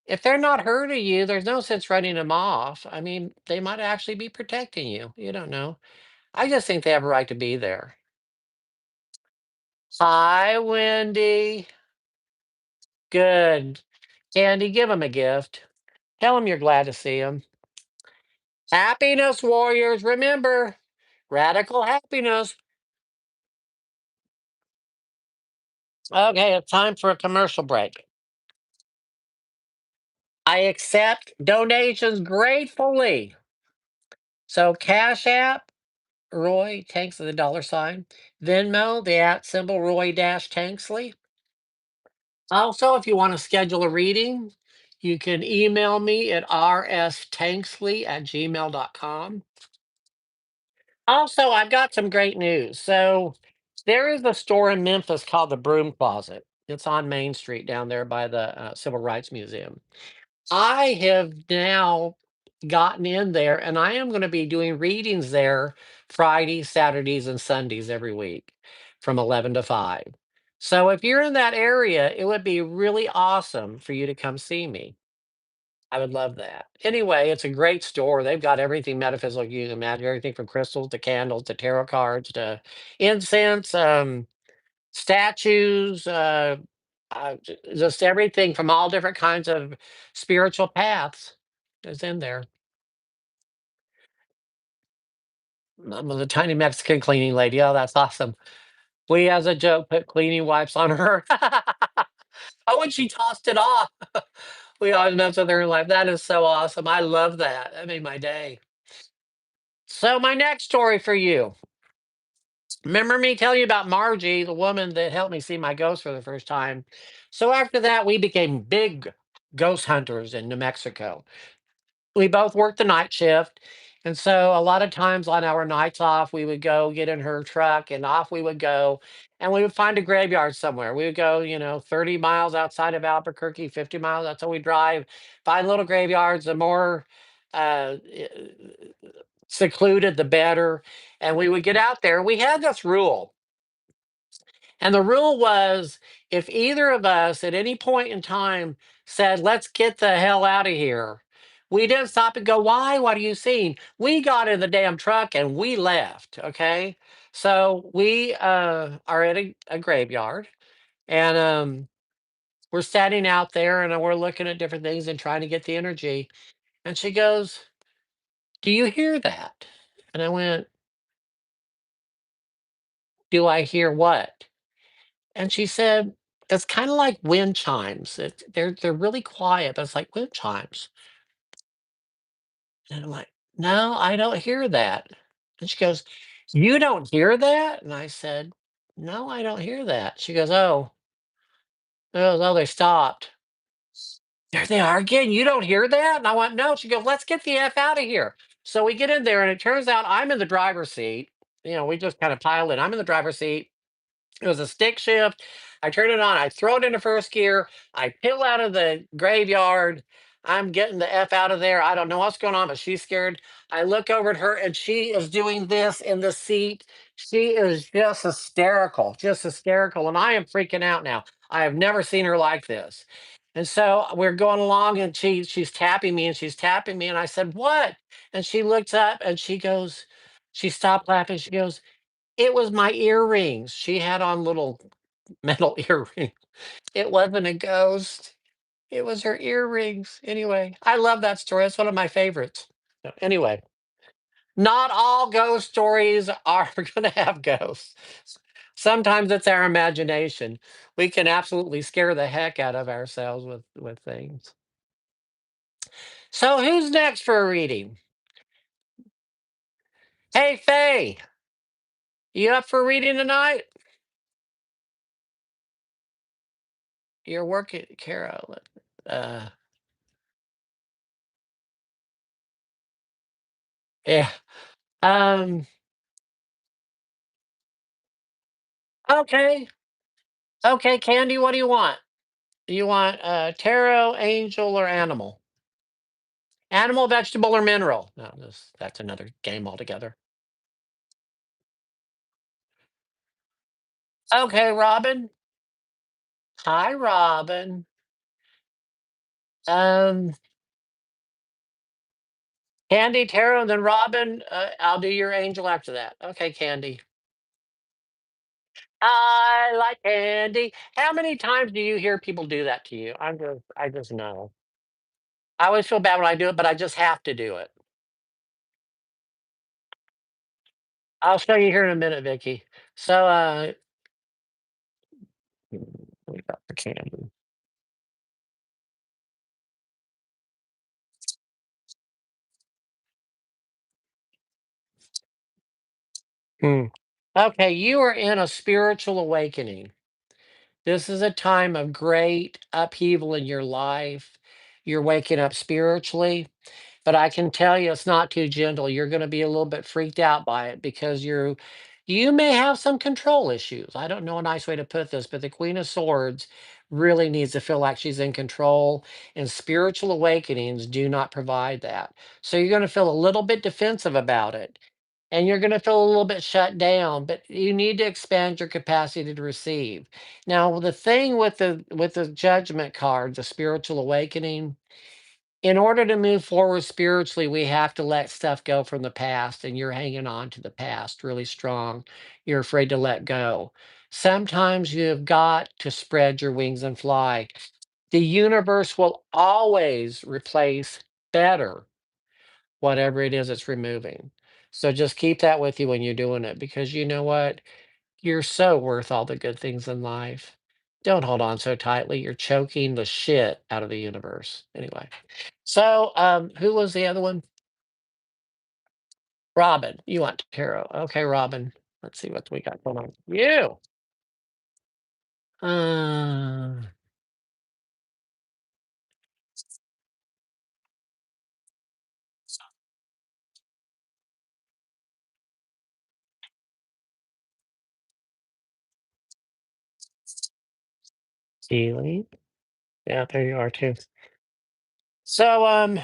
if they're not hurting you, there's no sense running them off. I mean, they might actually be protecting you. You don't know. I just think they have a right to be there. Hi, Wendy. Good. Candy, give them a gift. Tell them you're glad to see them. Happiness warriors, remember, radical happiness. Okay, it's time for a commercial break. I accept donations gratefully. So Cash App, Roy, thanks for the dollar sign. Venmo, the at symbol Roy dash Tanksley. Also, if you want to schedule a reading, you can email me at rstanksly@gmail.com. Also, I've got some great news. So there is a store in Memphis called the Broom Closet. It's on Main Street down there by the Civil Rights Museum. I have now gotten in there and I am going to be doing readings there Fridays, Saturdays, and Sundays every week from 11 to 5. So if you're in that area, it would be really awesome for you to come see me. I would love that. Anyway, it's a great store. They've got everything metaphysical you can imagine, everything from crystals to candles to tarot cards to incense, statues, just everything from all different kinds of spiritual paths is in there. I'm the tiny Mexican cleaning lady. Oh, that's awesome. We, as a joke, put cleaning wipes on her. Oh, and she tossed it off. We always mess with her in life. That is so awesome. I love that. That made my day. So, my next story for you. Remember me telling you about Margie, the woman that helped me see my ghost for the first time? So, after that, we became big ghost hunters in New Mexico. We both worked the night shift. And so, a lot of times on our nights off, we would go get in her truck and off we would go. And we would find a graveyard somewhere. We would go, 30 miles outside of Albuquerque, 50 miles. That's how we drive. Find little graveyards. The more uh, secluded, the better. And we would get out there. We had this rule. And the rule was if either of us at any point in time said, let's get the hell out of here, we didn't stop and go, why? What are you seeing? We got in the damn truck and we left. Okay. So we are at a graveyard and we're standing out there and we're looking at different things and trying to get the energy. And she goes, do you hear that? And I went, do I hear what? And she said, "It's kinda like wind chimes. They're really quiet, but it's like wind chimes." And I'm like, "No, I don't hear that." And she goes, "You don't hear that?" And I said, "No, I don't hear that." She goes, "Oh." Oh, they stopped. There they are again. You don't hear that? And I went, no. She goes, let's get the F out of here. So we get in there, and it turns out I'm in the driver's seat. We just kind of pile in. I'm in the driver's seat. It was a stick shift. I turn it on. I throw it into first gear. I peel out of the graveyard. I'm getting the F out of there. I don't know what's going on, but she's scared. I look over at her and she is doing this in the seat. She is just hysterical, just hysterical. And I am freaking out now. I have never seen her like this. And so we're going along and she's tapping me and she's tapping me. And I said, what? And she looks up and she goes, she stopped laughing. She goes, it was my earrings. She had on little metal earrings. It wasn't a ghost. It was her earrings. Anyway, I love that story. It's one of my favorites. So anyway, not all ghost stories are going to have ghosts. Sometimes it's our imagination. We can absolutely scare the heck out of ourselves with things. So who's next for a reading? Hey, Faye, you up for reading tonight? You're working, Carol. Uh, yeah. Um. Okay. Okay, Candy. What do you want? Do you want tarot, angel, or animal? Animal, vegetable, or mineral? No, that's another game altogether. Okay, Robin. Hi, Robin. Um, Candy, tarot, and then Robin. I'll do your angel after that. Okay, Candy. I like candy. How many times do you hear people do that to you? I just know. I always feel bad when I do it, but I just have to do it. I'll show you here in a minute, Vicky. So, we got the candy. Hmm. Okay, you are in a spiritual awakening. This is a time of great upheaval in your life. You're waking up spiritually. But I can tell you it's not too gentle. You're gonna be a little bit freaked out by it because you may have some control issues. I don't know a nice way to put this, but the Queen of Swords really needs to feel like she's in control, and spiritual awakenings do not provide that. So you're gonna feel a little bit defensive about it, and you're gonna feel a little bit shut down, but you need to expand your capacity to receive. Now, the thing with the Judgment card, the spiritual awakening, in order to move forward spiritually, we have to let stuff go from the past, and you're hanging on to the past really strong. You're afraid to let go. Sometimes you've got to spread your wings and fly. The universe will always replace better whatever it is it's removing. So just keep that with you when you're doing it, because you know what? You're so worth all the good things in life. Don't hold on so tightly. You're choking the shit out of the universe. Anyway. So, who was the other one? Robin. You want tarot. Okay, Robin. Let's see what we got going on. You. Uh, Healing. Yeah, there you are too. So,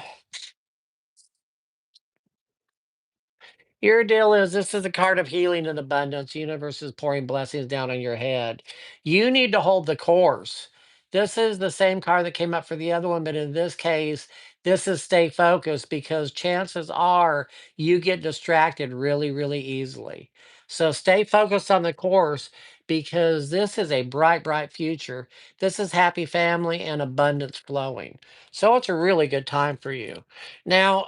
your deal is this is a card of healing and abundance. The universe is pouring blessings down on your head. You need to hold the course. This is the same card that came up for the other one, but in this case, this is stay focused, because chances are you get distracted really, really easily. So stay focused on the course, because this is a bright, bright future. This is happy family and abundance flowing. So it's a really good time for you. Now,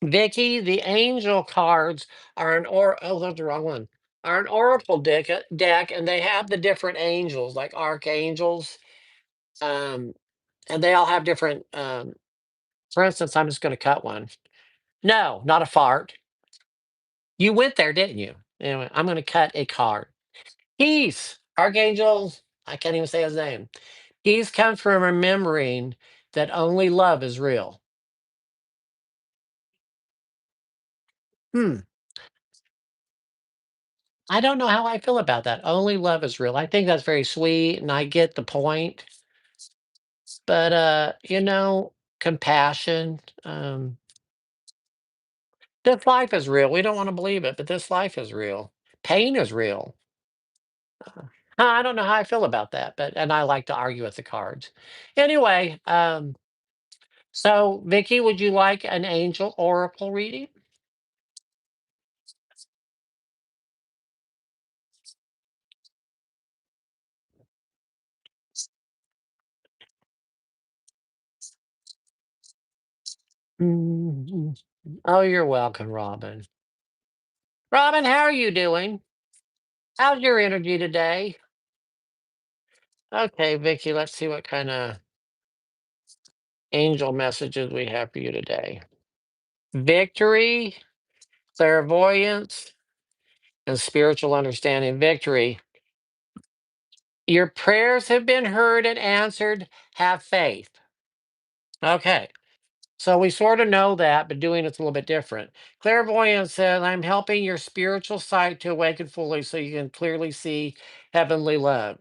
Vicky, the angel cards are oh, that's the wrong one. Are an oracle deck, and they have the different angels, like archangels, um, and they all have different. For instance, I'm just going to cut one. No, not a fart. You went there, didn't you? Anyway, I'm going to cut a card. Peace, archangels. I can't even say his name. Peace comes from remembering that only love is real. Hmm. I don't know how I feel about that. Only love is real. I think that's very sweet, and I get the point. But compassion. This life is real. We don't want to believe it, but this life is real. Pain is real. I don't know how I feel about that, but and I like to argue with the cards. Anyway, so Vicky, would you like an angel oracle reading? Mhm. Oh, you're welcome, Robin. Robin, how are you doing? How's your energy today? Okay, Vicky, let's see what kind of angel messages we have for you today. Victory, clairvoyance, and spiritual understanding. Victory. Your prayers have been heard and answered. Have faith. Okay. So we sort of know that, but doing it's a little bit different. Clairvoyance says, I'm helping your spiritual sight to awaken fully so you can clearly see heavenly love.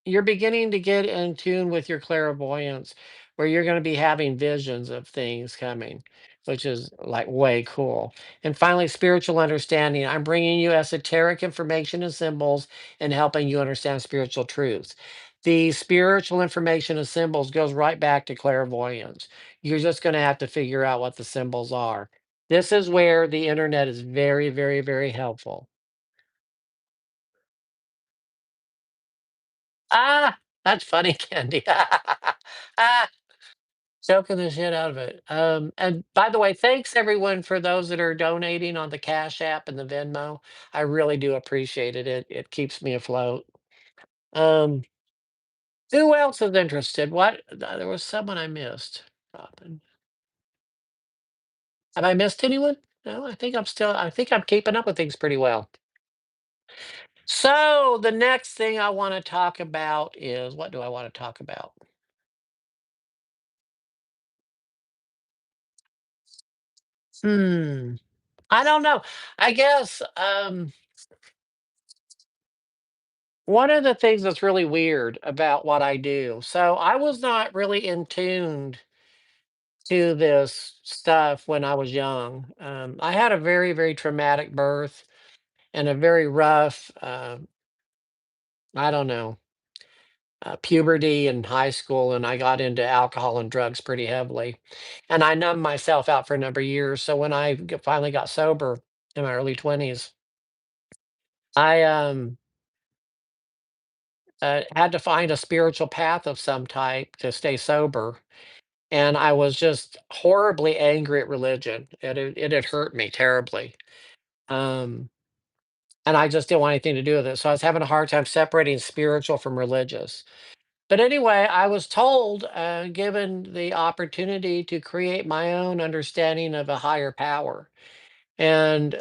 You're beginning to get in tune with your clairvoyance where you're going to be having visions of things coming, which is like way cool. And finally, spiritual understanding. I'm bringing you esoteric information and symbols and helping you understand spiritual truths. The spiritual information and symbols goes right back to clairvoyance. You're just going to have to figure out what the symbols are. This is where the internet is very, very, very helpful. Ah, that's funny, Candy. Ah, joking the shit out of it. And by the way, thanks everyone for those that are donating on the Cash App and the Venmo. I really do appreciate it. It keeps me afloat. Um, who else is interested? What? There was someone I missed. Robin. Have I missed anyone? No, I think I'm still. I think I'm keeping up with things pretty well. So the next thing I want to talk about is what do I want to talk about? Hmm. I don't know. I guess. One of the things that's really weird about what I do, so I was not really in tuned to this stuff when I was young. I had a very, very traumatic birth and a very rough, I don't know, puberty in high school, and I got into alcohol and drugs pretty heavily. And I numbed myself out for a number of years. So when finally got sober in my early 20s, I had to find a spiritual path of some type to stay sober. And I was just horribly angry at religion. It had hurt me terribly. Um, and I just didn't want anything to do with it. So I was having a hard time separating spiritual from religious. But anyway, I was told, given the opportunity to create my own understanding of a higher power. And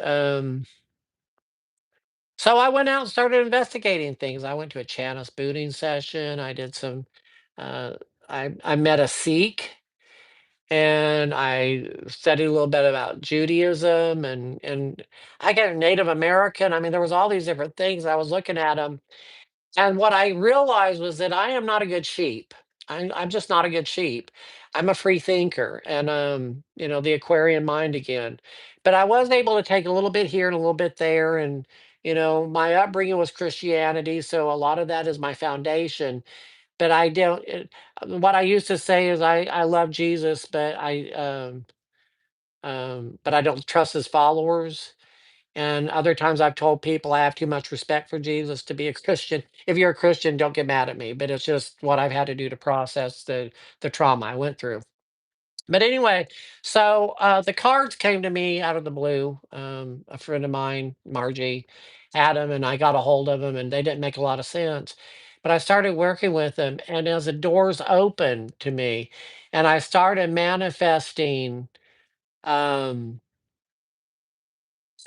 so I went out and started investigating things. I went to a Chanis booting session. I did some, uh, I met a Sikh and I studied a little bit about Judaism and I got Native American. I mean, there was all these different things. I was looking at them, and what I realized was that I am not a good sheep. I'm just not a good sheep. I'm a free thinker, and the Aquarian mind again. But I was able to take a little bit here and a little bit there, and my upbringing was Christianity, so a lot of that is my foundation, but I don't what I used to say is I love Jesus, but I don't trust his followers. And other times I've told people I have too much respect for Jesus to be a Christian. If you're a Christian, don't get mad at me, but it's just what I've had to do to process the trauma I went through. But anyway, so the cards came to me out of the blue. A friend of mine, Margie, had them, and I got a hold of them, and they didn't make a lot of sense. But I started working with them, and as the doors opened to me, and I started manifesting, um,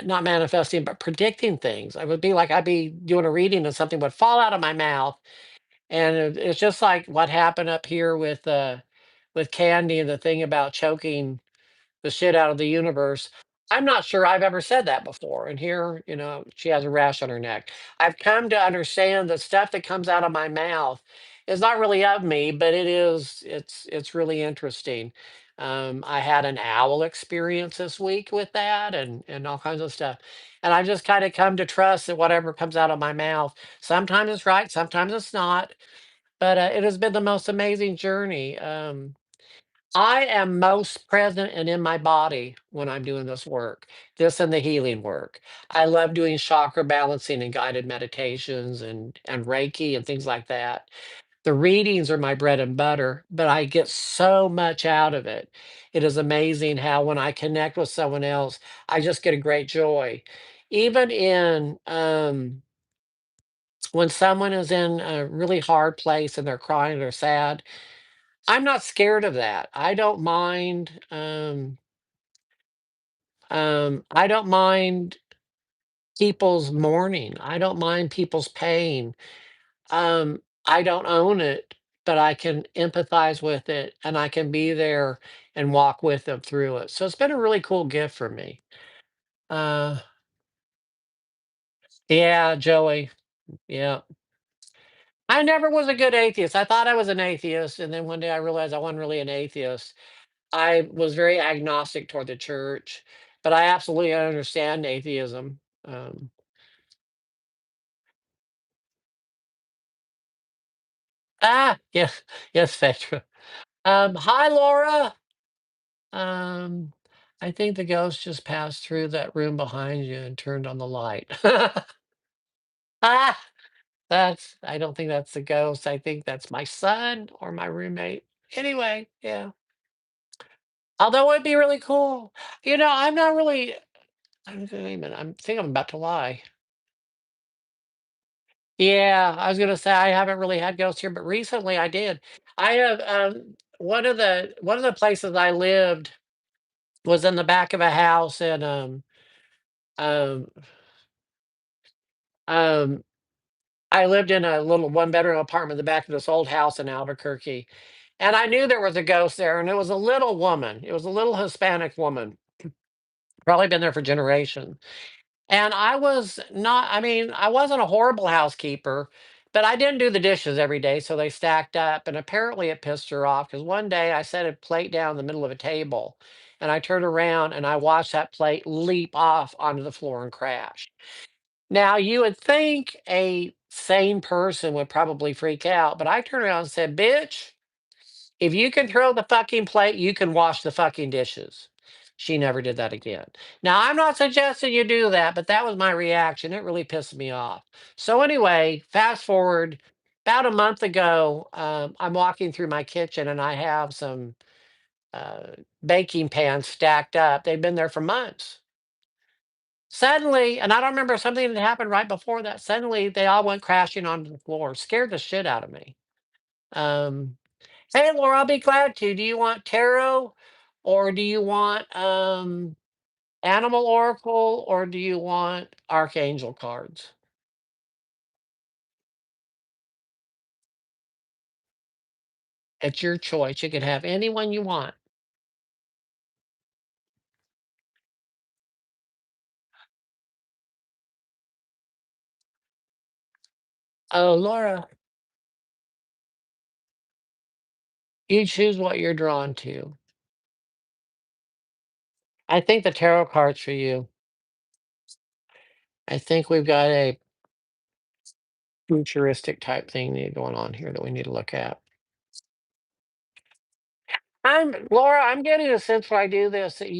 not manifesting, but predicting things. I would be like, I'd be doing a reading, and something would fall out of my mouth, and it's just like what happened up here with Candy and the thing about choking the shit out of the universe. I'm not sure I've ever said that before. And here, she has a rash on her neck. I've come to understand that stuff that comes out of my mouth is not really of me, but it's really interesting. I had an owl experience this week with that and all kinds of stuff. And I've just kind of come to trust that whatever comes out of my mouth, sometimes it's right, sometimes it's not. But it has been the most amazing journey. I am most present and in my body when I'm doing this work, this and the healing work. I love doing chakra balancing and guided meditations and Reiki and things like that. The readings are my bread and butter, but I get so much out of it. It is amazing how when I connect with someone else, I just get a great joy. Even in when someone is in a really hard place and they're crying or sad, I'm not scared of that. I don't mind. I don't mind people's mourning. I don't mind people's pain. I don't own it, but I can empathize with it and I can be there and walk with them through it. So it's been a really cool gift for me. Uh, yeah, Joey. Yeah. I never was a good atheist. I thought I was an atheist. And then one day I realized I wasn't really an atheist. I was very agnostic toward the church, but I absolutely understand atheism. Um, yes, yes, Petra. Hi, Laura. Um, I think the ghost just passed through that room behind you and turned on the light. Ah, I don't think that's the ghost. I think that's my son or my roommate. Anyway, yeah. Although it'd be really cool. I'm not really, wait a minute, think I'm about to lie. Yeah, I was gonna say I haven't really had ghosts here, but recently I did. I have one of the places I lived was in the back of a house and um um I lived in a little one-bedroom apartment in the back of this old house in Albuquerque, and I knew there was a ghost there, and it was a little woman. It was a little Hispanic woman, probably been there for generations. And I was not, I mean, I wasn't a horrible housekeeper, but I didn't do the dishes every day, so they stacked up. And apparently it pissed her off because one day I set a plate down in the middle of a table, and I turned around and I watched that plate leap off onto the floor and crash. Now, you would think a sane person would probably freak out, but I turned around and said, "Bitch, if you can throw the fucking plate, you can wash the fucking dishes." She never did that again. Now, I'm not suggesting you do that, but that was my reaction. It really pissed me off. So, anyway, fast forward about a month ago, I'm walking through my kitchen and I have some uh, baking pans stacked up. They've been there for months. Suddenly, and I don't remember something that happened right before that. Suddenly, they all went crashing onto the floor, scared the shit out of me. Um, hey, Laura, I'll be glad to. Do you want tarot, or do you want animal oracle, or do you want archangel cards? It's your choice. You can have any one you want. Oh, Laura, you choose what you're drawn to. I think the tarot cards for you. I think we've got a futuristic type thing going on here that we need to look at. Laura, I'm getting a sense when I do this that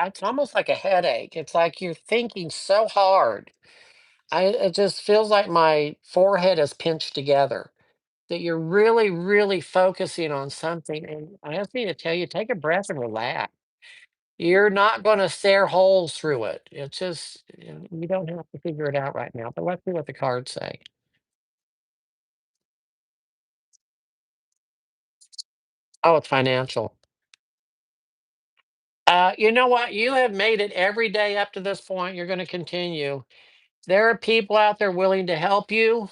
it's almost like a headache. It's like you're thinking so hard. It just feels like my forehead is pinched together. That you're really, really focusing on something. And I just need to tell you, take a breath and relax. You're not going to stare holes through it. It's just, you don't have to figure it out right now. But let's see what the cards say. Oh, it's financial. You know what? You have made it every day up to this point. You're going to continue. There are people out there willing to help you.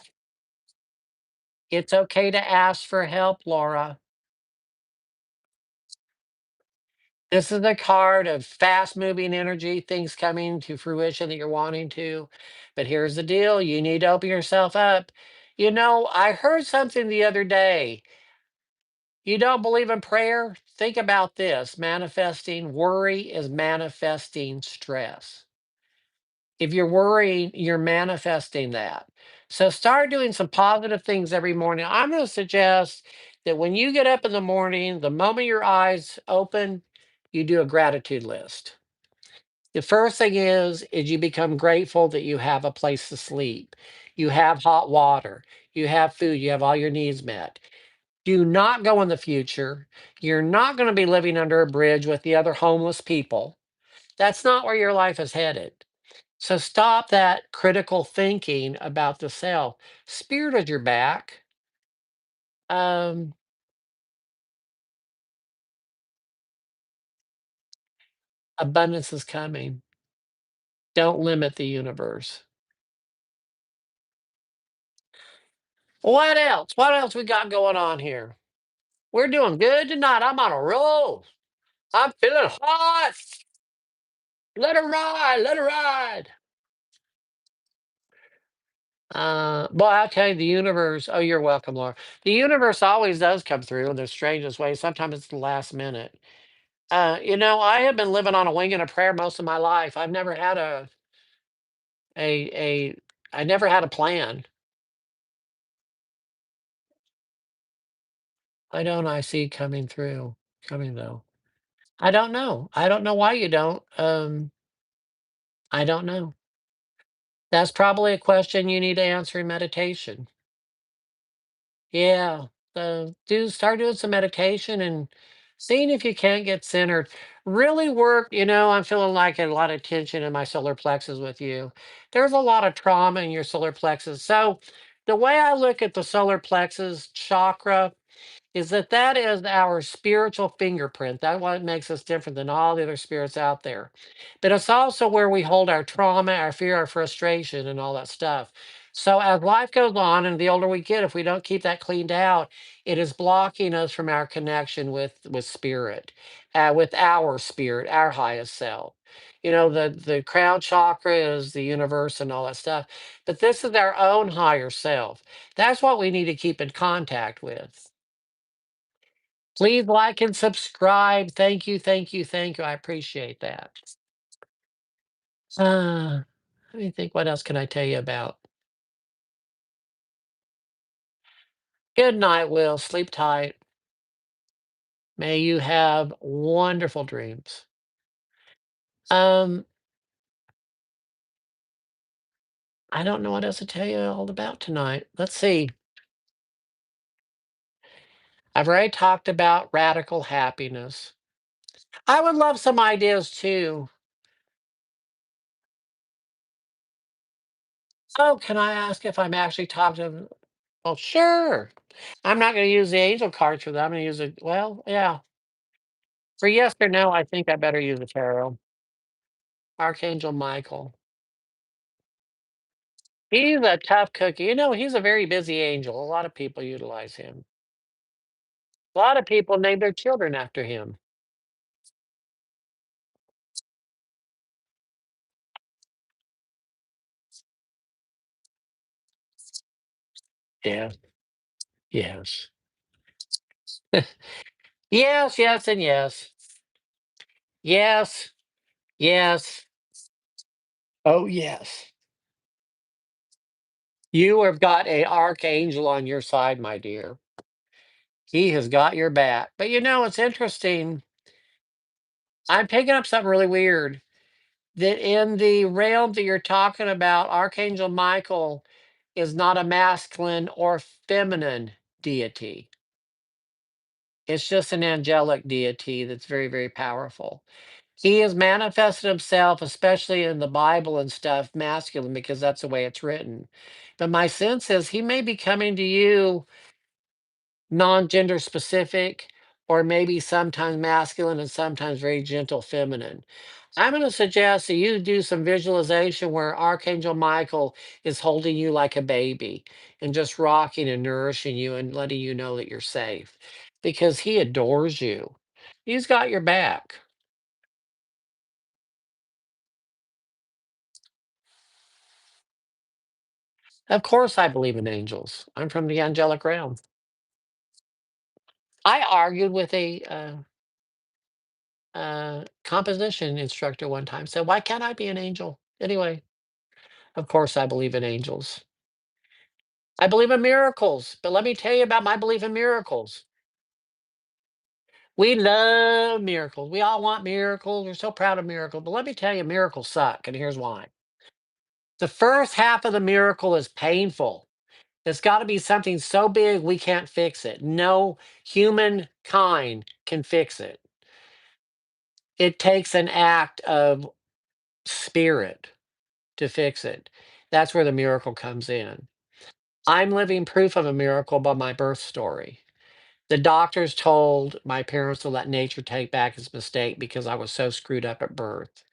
It's okay to ask for help, Laura. This is a card of fast moving energy, things coming to fruition that you're wanting to. But here's the deal, you need to open yourself up. I heard something the other day. You don't believe in prayer? Think about this manifesting worry is manifesting stress. If you're worrying, you're manifesting that. So start doing some positive things every morning. I'm going to suggest that when you get up in the morning, the moment your eyes open, you do a gratitude list. The first thing is you become grateful that you have a place to sleep. You have hot water, you have food, you have all your needs met. Do not go in the future. You're not going to be living under a bridge with the other homeless people. That's not where your life is headed. So stop that critical thinking about the self. Spirit at your back. Um, Abundance is coming. Don't limit the universe. What else? What else we got going on here? We're doing good tonight. I'm on a roll. I'm feeling hot. Let her ride. Let her ride. Boy, I'll tell you, the universe. Oh, you're welcome, Laura. The universe always does come through in the strangest way. Sometimes it's the last minute. I have been living on a wing and a prayer most of my life. I've never had a I never had a plan. I don't I see coming through, coming though. I don't know. I don't know why you don't. I don't know. That's probably a question you need to answer in meditation. Yeah. So start doing some meditation and seeing if you can't get centered. Really work. I'm feeling like a lot of tension in my solar plexus with you. There's a lot of trauma in your solar plexus. So the way I look at the solar plexus chakra is that is our spiritual fingerprint. That's what makes us different than all the other spirits out there. But it's also where we hold our trauma, our fear, our frustration, and all that stuff. So as life goes on, and the older we get, if we don't keep that cleaned out, it is blocking us from our connection with spirit, with our spirit, our highest self. The crown chakra is the universe and all that stuff, but this is our own higher self. That's what we need to keep in contact with. Please like and subscribe. Thank you, thank you, thank you. I appreciate that. Let me think. What else can I tell you about? Good night, Will. Sleep tight. May you have wonderful dreams. Um, I don't know what else to tell you all about tonight. Let's see. I've already talked about radical happiness. I would love some ideas too. Oh, can I ask if I'm actually talking to? Well, sure. I'm not going to use the angel cards for that. I'm going to use it. Well, yeah. For yes or no, I think I better use the tarot. Archangel Michael. He's a tough cookie. He's a very busy angel. A lot of people utilize him. A lot of people name their children after him. Yeah. Yes. Yes, yes, and yes. Yes. Yes. Oh, yes. You have got a archangel on your side, my dear. He has got your back. But it's interesting. I'm picking up something really weird. That in the realm that you're talking about, Archangel Michael is not a masculine or feminine deity. It's just an angelic deity that's very, very powerful. He has manifested himself, especially in the Bible and stuff, masculine because that's the way it's written. But my sense is he may be coming to you non-gender specific, or maybe sometimes masculine and sometimes very gentle feminine. I'm going to suggest that you do some visualization where Archangel Michael is holding you like a baby and just rocking and nourishing you and letting you know that you're safe because he adores you. He's got your back. Of course, I believe in angels. I'm from the angelic realm. I argued with a composition instructor one time. Said, "Why can't I be an angel?" Anyway, of course, I believe in angels. I believe in miracles, but let me tell you about my belief in miracles. We love miracles. We all want miracles. We're so proud of miracles. But let me tell you, miracles suck, and here's why. The first half of the miracle is painful. It's got to be something so big we can't fix it. No human kind can fix it. It takes an act of spirit to fix it. That's where the miracle comes in. I'm living proof of a miracle by my birth story. The doctors told my parents to let nature take back its mistake because I was so screwed up at birth.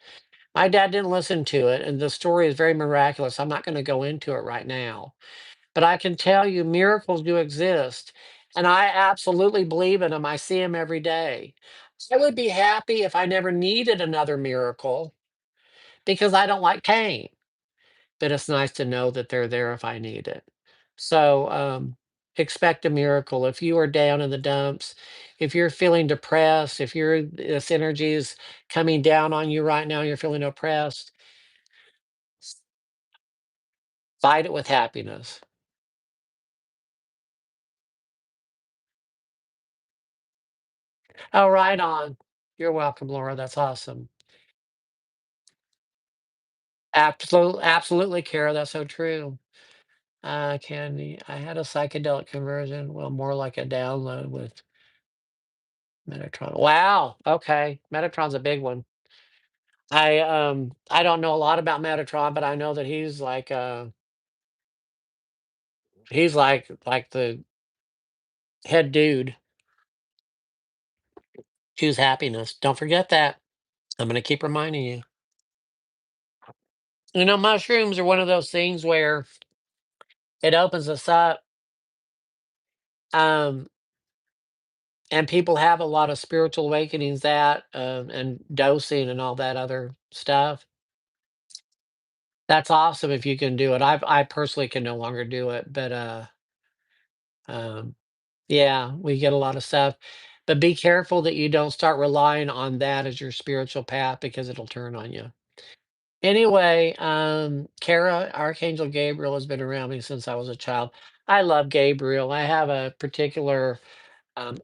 My dad didn't listen to it, and the story is very miraculous. I'm not going to go into it right now. but I can tell you miracles do exist, and I absolutely believe in them. I see them every day. I would be happy if I never needed another miracle because I don't like pain, but it's nice to know that they're there if I need it. So, expect a miracle. If you are down in the dumps, if you're feeling depressed, if this energy is coming down on you right now, you're feeling oppressed, fight it with happiness. Oh, right on. You're welcome, Laura. That's awesome. Absolutely, absolutely, Kara. That's so true. Candy. I had a psychedelic conversion. Well, more like a download with Metatron. Wow. Okay. Metatron's a big one. I don't know a lot about Metatron, but I know that he's like the head dude. Choose happiness. Don't forget that. I'm gonna keep reminding you. Mushrooms are one of those things where it opens us up. Um, and people have a lot of spiritual awakenings and dosing and all that other stuff. That's awesome if you can do it. I personally can no longer do it, but um, yeah, we get a lot of stuff. But be careful that you don't start relying on that as your spiritual path because it'll turn on you. Anyway, Kara, Archangel Gabriel has been around me since I was a child. I love Gabriel. I have a particular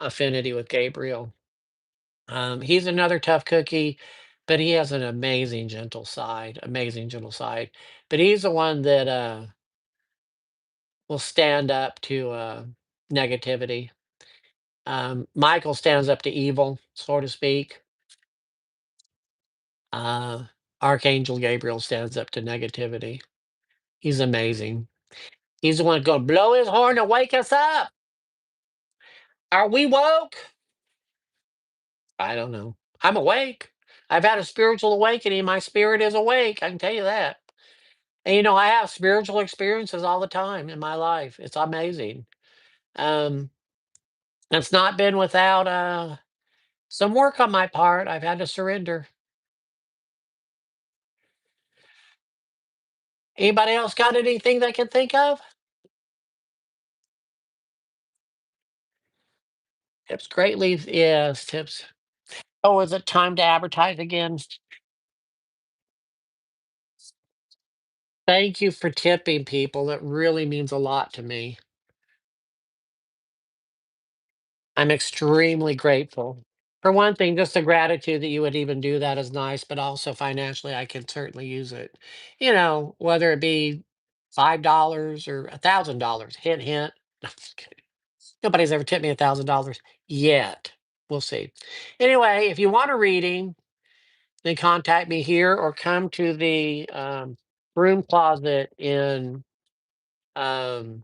affinity with Gabriel. He's another tough cookie, but he has an amazing gentle side, amazing gentle side. But he's the one that will stand up to negativity. Michael stands up to evil, so to speak. Uh, Archangel Gabriel stands up to negativity. He's amazing. He's the one going to blow his horn to wake us up. Are we woke? I don't know. I'm awake. I've had a spiritual awakening. My spirit is awake. I can tell you that. And I have spiritual experiences all the time in my life. It's amazing. Um, it's not been without some work on my part. I've had to surrender. Anybody else got anything they can think of? Tips greatly. Yes, tips. Oh, is it time to advertise again? Thank you for tipping people. It really means a lot to me. I'm extremely grateful. For one thing, just the gratitude that you would even do that is nice, but also financially, I can certainly use it. Whether it be $5 or $1,000. Hint, hint. No, just kidding. Nobody's ever tipped me $1,000 yet. We'll see. Anyway, if you want a reading, then contact me here or come to the broom closet in. Um,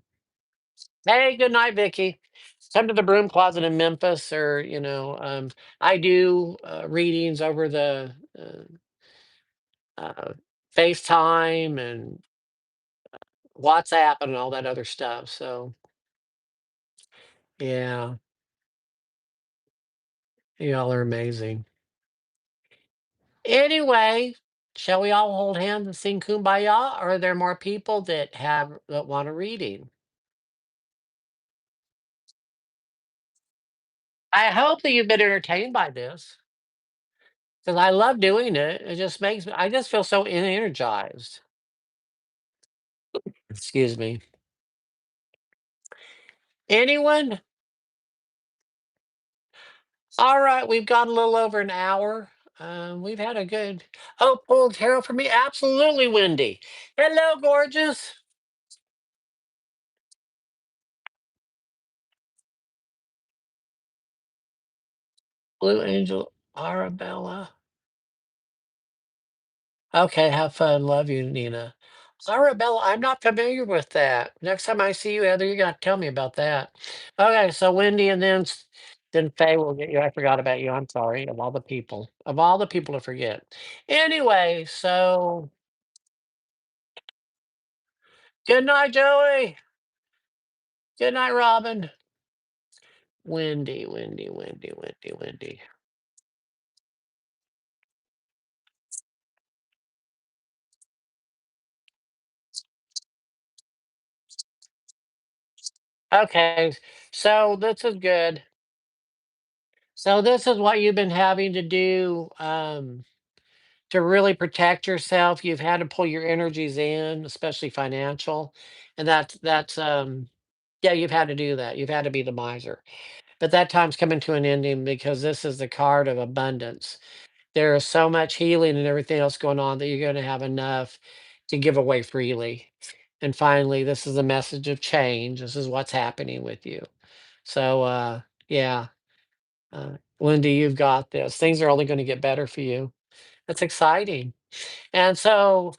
hey, good night, Vicky. Come to the broom closet in Memphis, or I do readings over the uh, FaceTime and WhatsApp and all that other stuff. So yeah, y'all are amazing. Anyway, shall we all hold hands and sing "Kumbaya"? Or are there more people that want a reading? I hope that you've been entertained by this because I love doing it. It just makes me. I just feel so energized. Excuse me. Anyone? All right, we've gone a little over an hour. We've had a good. Oh, pulled tarot for me. Absolutely, Wendy. Hello, gorgeous. Blue Angel Arabella. Okay, have fun. Love you, Nina. Arabella, I'm not familiar with that. Next time I see you, Heather, you're gonna tell me about that. Okay, so Wendy, and then Faye will get you. I forgot about you. I'm sorry. Of all the people to forget. Anyway, so good night, Joey. Good night, Robin. Windy, windy, windy, windy, windy. Okay, so this is good. So this is what you've been having to do to really protect yourself. You've had to pull your energies in, especially financial, and that's yeah, you've had to do that. You've had to be the miser. But that time's coming to an ending because this is the card of abundance. There is so much healing and everything else going on that you're going to have enough to give away freely. And finally, this is a message of change. This is what's happening with you. So, yeah, Lindy, you've got this. Things are only going to get better for you. That's exciting. And so,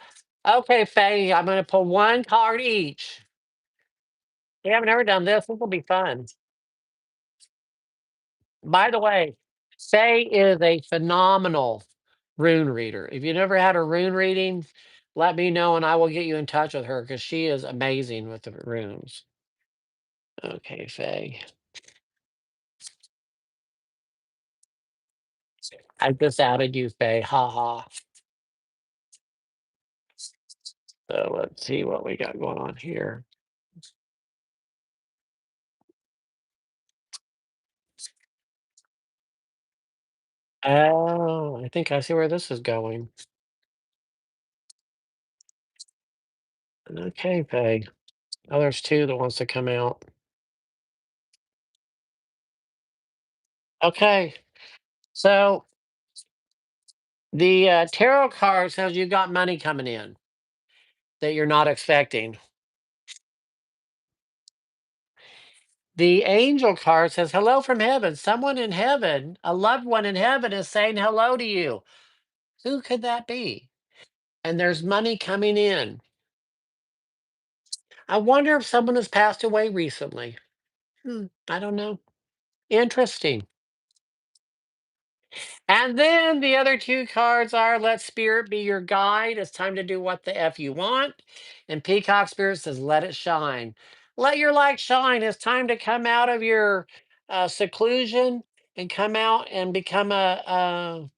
okay, Faye, I'm going to pull one card each. We haven't ever done this. This will be fun. By the way, Faye is a phenomenal rune reader. If you never had a rune reading, let me know and I will get you in touch with her because she is amazing with the runes. Okay, Faye. I just outed you, Faye. Ha ha. So let's see what we got going on here. Oh, I think I see where this is going. Okay, Faye. Oh, there's two that wants to come out. Okay. So the tarot card says you've got money coming in that you're not expecting. The angel card says, "Hello from heaven." Someone in heaven, a loved one in heaven, is saying hello to you. Who could that be? And there's money coming in. I wonder if someone has passed away recently. I don't know. Interesting. And then the other two cards are let spirit be your guide. It's time to do what the F you want. And Peacock Spirit says, let it shine. Let your light shine. It's time to come out of your seclusion and come out and become a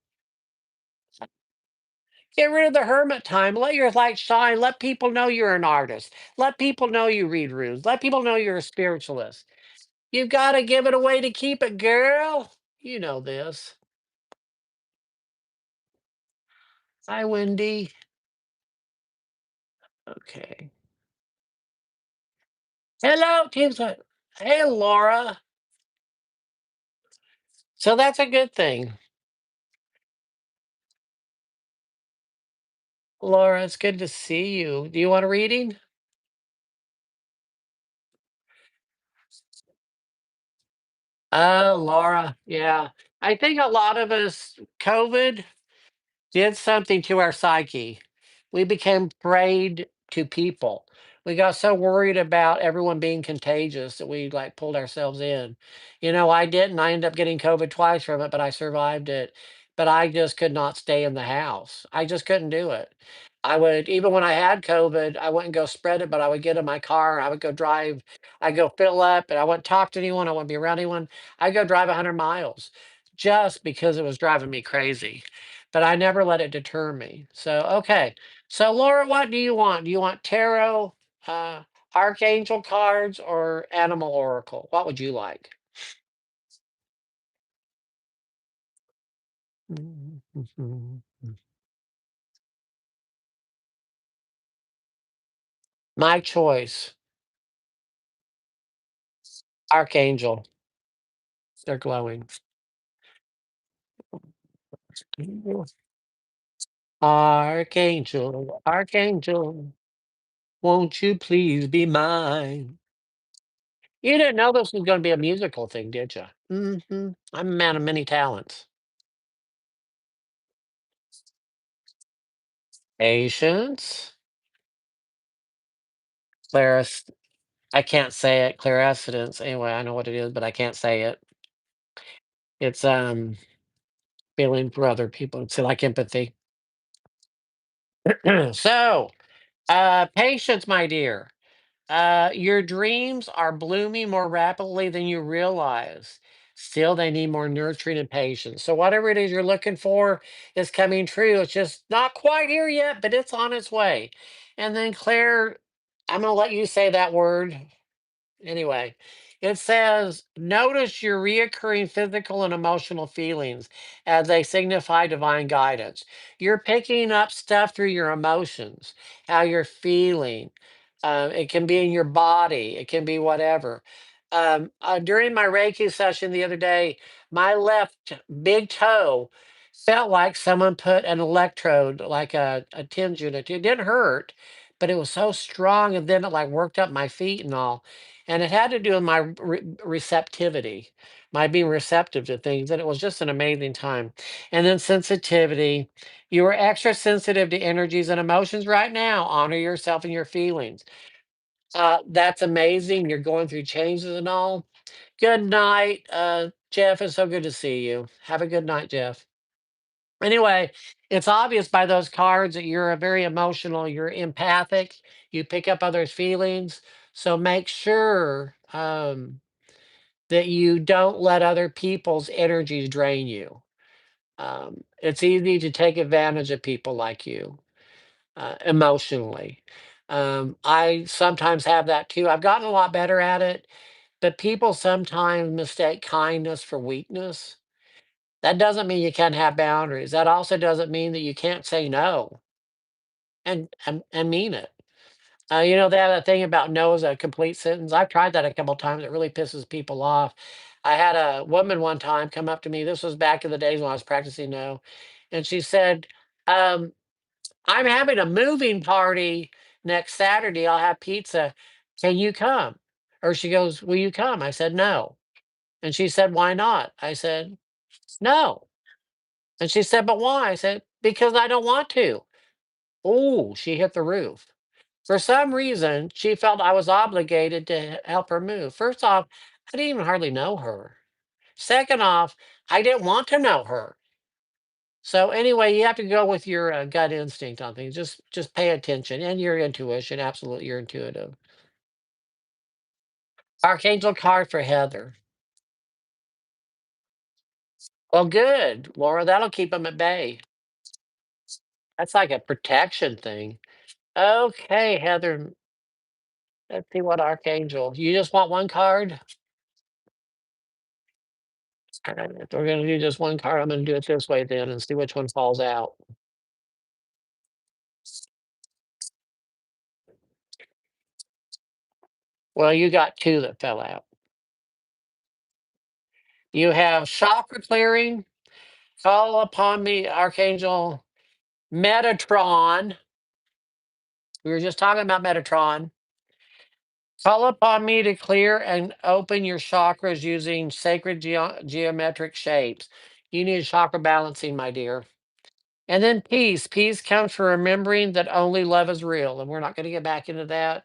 get rid of the hermit time. Let your light shine. Let people know you're an artist. Let people know you read runes. Let people know you're a spiritualist. You've got to give it away to keep it, girl. You know this. Hi, Wendy. Okay. Hello, Tim's like, hey, Laura. So that's a good thing. Laura, it's good to see you. Do you want a reading? Oh, Laura. Yeah. I think a lot of us, COVID did something to our psyche. We became afraid to people. We got so worried about everyone being contagious that we like pulled ourselves in. You know, I didn't. I ended up getting COVID twice from it, but I survived it. But I just could not stay in the house. I just couldn't do it. I would, even when I had COVID, I wouldn't go spread it, but I would get in my car. I would go drive. I'd go fill up and I wouldn't talk to anyone. I wouldn't be around anyone. I'd go drive 100 miles just because it was driving me crazy, but I never let it deter me. So, okay. So, Laura, what do you want? Do you want tarot, uh, archangel cards, or animal oracle? What would you like? My choice, archangel. They're glowing. Archangel, archangel, won't you please be mine? You didn't know this was going to be a musical thing, did you? I'm a man of many talents. Patience, Claris. I can't say it. Clairaccidence. Anyway, I know what it is, but I can't say it. It's feeling for other people. It's like empathy. So, patience, my dear. Your dreams are blooming more rapidly than you realize. Still, they need more nurturing and patience. So, whatever it is you're looking for is coming true. It's just not quite here yet, but it's on its way. And then, Claire, I'm going to let you say that word. Anyway, it says, notice your reoccurring physical and emotional feelings as they signify divine guidance. You're picking up stuff through your emotions, how you're feeling. It can be in your body, it can be whatever. During my Reiki session the other day, my left big toe felt like someone put an electrode, like a TENS unit. It didn't hurt, but it was so strong, and then it like worked up my feet and all, and it had to do with my receptivity, my being receptive to things, and it was just an amazing time. And then sensitivity, you are extra sensitive to energies and emotions right now. Honor yourself and your feelings. That's amazing. You're going through changes and all. Good night, Jeff. It's so good to see you. Have a good night, Jeff. Anyway, it's obvious by those cards that you're a very emotional, you're empathic, you pick up others' feelings. So make sure that you don't let other people's energies drain you. It's easy to take advantage of people like you emotionally. I sometimes have that too. I've gotten a lot better at it, but people sometimes mistake kindness for weakness. That doesn't mean you can't have boundaries. That also doesn't mean that you can't say no and mean it. They have that thing about no as a complete sentence. I've tried that a couple times. It really pisses people off. I had a woman one time come up to me. This was back in the days when I was practicing no. And she said, um, I'm having a moving party next Saturday. I'll have pizza. Can you come? Or she goes, will you come? I said, no. And she said, why not? I said, no. And she said, but why? I said, because I don't want to. Oh, she hit the roof. For some reason, she felt I was obligated to help her move. First off, I didn't even hardly know her. Second off, I didn't want to know her. So anyway, you have to go with your gut instinct on things. Just pay attention and your intuition. Absolutely, you're intuitive. Archangel card for Heather. Well, good, Laura. That'll keep them at bay. That's like a protection thing. Okay, Heather. Let's see what archangel. You just want one card? All right, if we're gonna do just one card, I'm gonna do it this way then and see which one falls out. Well, you got two that fell out. You have chakra clearing. Call upon me, Archangel Metatron. We were just talking about Metatron. Call upon me to clear and open your chakras using sacred geometric shapes. You need chakra balancing, my dear. And then peace. Peace comes from remembering that only love is real. And we're not going to get back into that.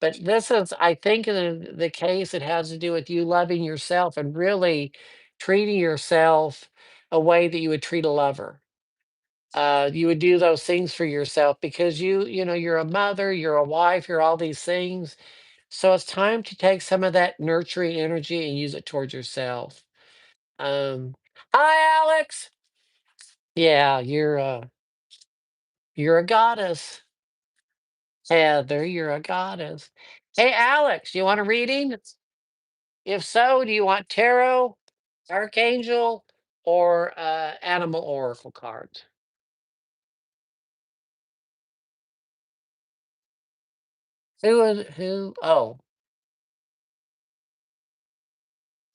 But this is, I think, in the case, it has to do with you loving yourself and really treating yourself a way that you would treat a lover. You would do those things for yourself because you're a mother, you're a wife, you're all these things. So it's time to take some of that nurturing energy and use it towards yourself. Um, Hi, Alex. Yeah, you're a goddess. Heather, you're a goddess. Hey, Alex, you want a reading? If so, do you want tarot, archangel, or animal oracle cards? Who is who?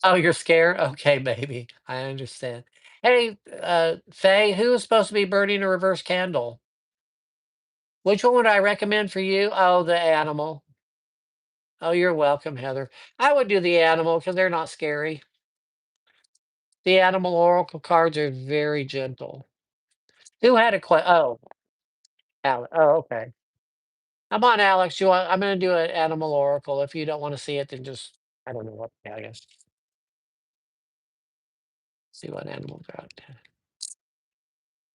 Oh, you're scared? Okay, baby. I understand. Hey, Faye, who is supposed to be burning a reverse candle? Which one would I recommend for you? Oh, the animal. Oh, you're welcome, Heather. I would do the animal because they're not scary. The animal oracle cards are very gentle. Who had a question? Oh, Alex. Oh, okay. Come on, Alex. I'm going to do an animal oracle. If you don't want to see it, then just I don't know what to tell you. See what animal got.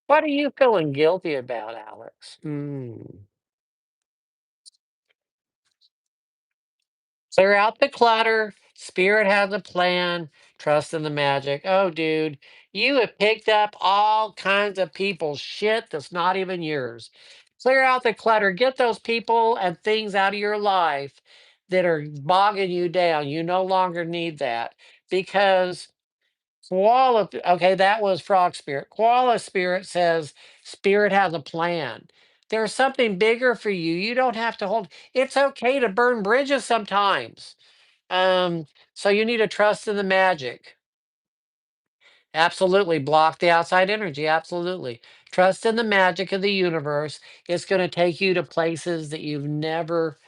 What are you feeling guilty about, Alex? Hmm. Clear out the clutter. Spirit has a plan. Trust in the magic. Oh, dude, you have picked up all kinds of people's shit that's not even yours. Clear out the clutter. Get those people and things out of your life that are bogging you down. You no longer need that because koala. Okay, that was frog spirit. Koala spirit says spirit has a plan. There's something bigger for you. You don't have to hold. It's okay to burn bridges sometimes. Um, so you need to trust in the magic. Absolutely. Block the outside energy. Absolutely. Trust in the magic of the universe. It's going to take you to places that you've never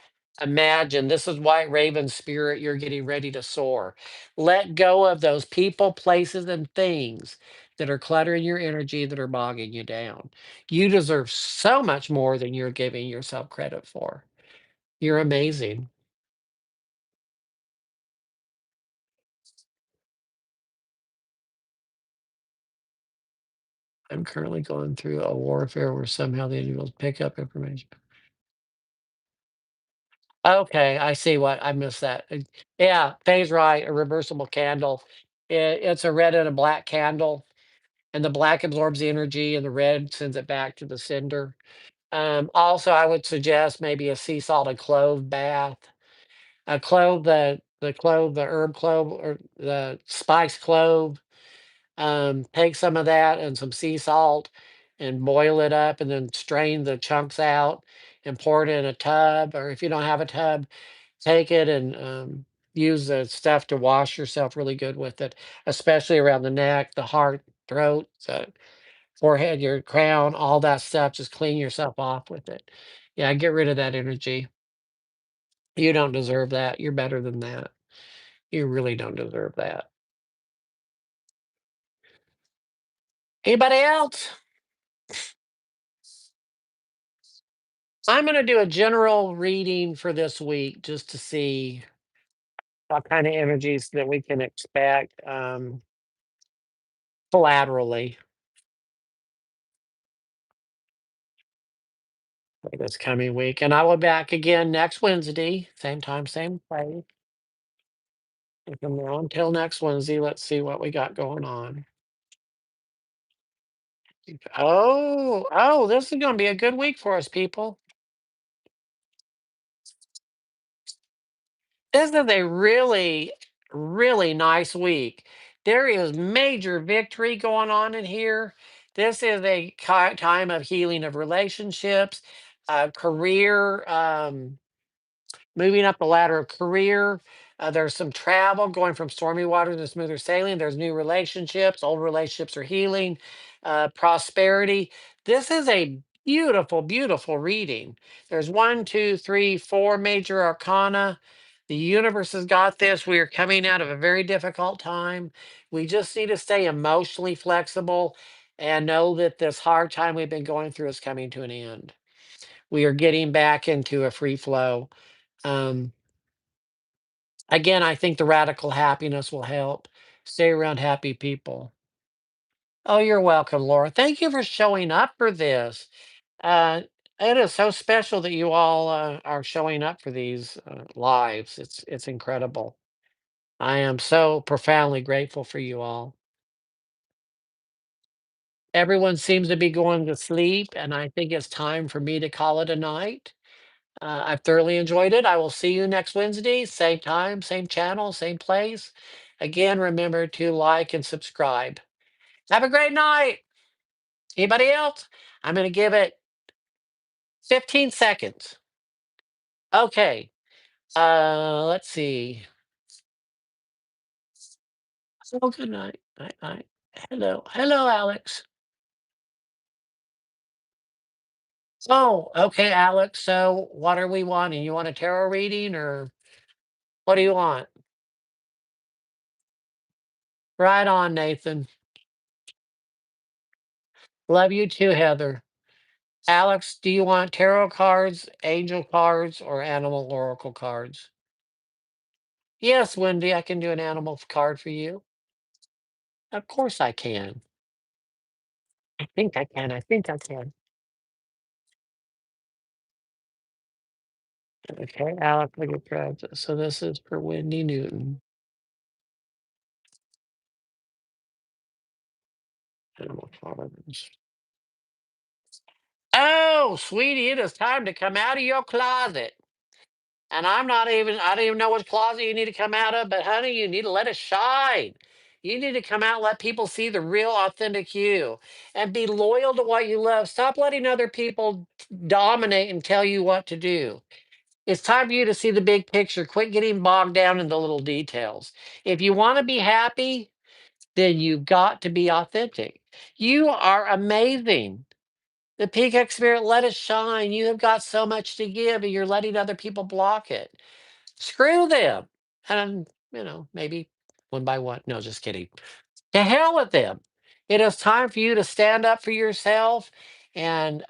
imagined. This is White Raven spirit. You're getting ready to soar. Let go of those people, places, and things that are cluttering your energy, that are bogging you down. You deserve so much more than you're giving yourself credit for. You're amazing. I'm currently going through a warfare where somehow the enemy will pick up information. Okay, I see what I missed that. Yeah, Faye's right. A reversible candle. It's a red and a black candle, and the black absorbs the energy, and the red sends it back to the sender. Also, I would suggest maybe a sea salt and clove bath. A clove, the clove, the herb clove, or the spice clove. Take some of that and some sea salt and boil it up and then strain the chunks out and pour it in a tub. Or if you don't have a tub, take it and use the stuff to wash yourself really good with it, especially around the neck, the heart, throat, the forehead, your crown, all that stuff. Just clean yourself off with it. Yeah, get rid of that energy. You don't deserve that. You're better than that. You really don't deserve that. Anybody else? I'm going to do a general reading for this week just to see what kind of energies that we can expect collaterally for this coming week. And I will be back again next Wednesday, same time, same place. And from now until next Wednesday, let's see what we got going on. Oh, this is going to be a good week for us, people. This is a really, really nice week. There is major victory going on in here. This is a time of healing of relationships, career. Moving up the ladder of career. There's some travel going from stormy waters to smoother sailing. There's new relationships. Old relationships are healing. Prosperity. This is a beautiful, beautiful reading. There's one, two, three, four major arcana. The universe has got this. We are coming out of a very difficult time. We just need to stay emotionally flexible and know that this hard time we've been going through is coming to an end. We are getting back into a free flow. Um, Again, I think the radical happiness will help. Stay around happy people. Oh, you're welcome, Laura. Thank you for showing up for this. Uh, it is so special that you all are showing up for these lives. It's incredible. I am so profoundly grateful for you all. Everyone seems to be going to sleep, and I think it's time for me to call it a night. I've thoroughly enjoyed it. I will see you next Wednesday, same time, same channel, same place. Again, remember to like and subscribe. Have a great night. Anybody else? I'm going to give it 15 seconds. Okay. Let's see. Oh, good night. Night, night. Hello. Hello, Alex. Oh, okay, Alex. So, what are we wanting? You want a tarot reading or what do you want? Right on, Nathan. Love you too, Heather. Alex, do you want tarot cards, angel cards, or animal oracle cards? Yes, Wendy, I can do an animal card for you. Of course I can. I think I can. I think I can. Okay, Alex, look at Travis. So this is for Wendy Newton. Animal tolerance. Oh, sweetie, it is time to come out of your closet. And I don't even know which closet you need to come out of, but honey, you need to let it shine. You need to come out and let people see the real, authentic you and be loyal to what you love. Stop letting other people dominate and tell you what to do. It's time for you to see the big picture. Quit getting bogged down in the little details. If you want to be happy, then you've got to be authentic. You are amazing. The peacock spirit, let it shine. You have got so much to give, and you're letting other people block it. Screw them. And, maybe one by one. No, just kidding. To hell with them. It is time for you to stand up for yourself and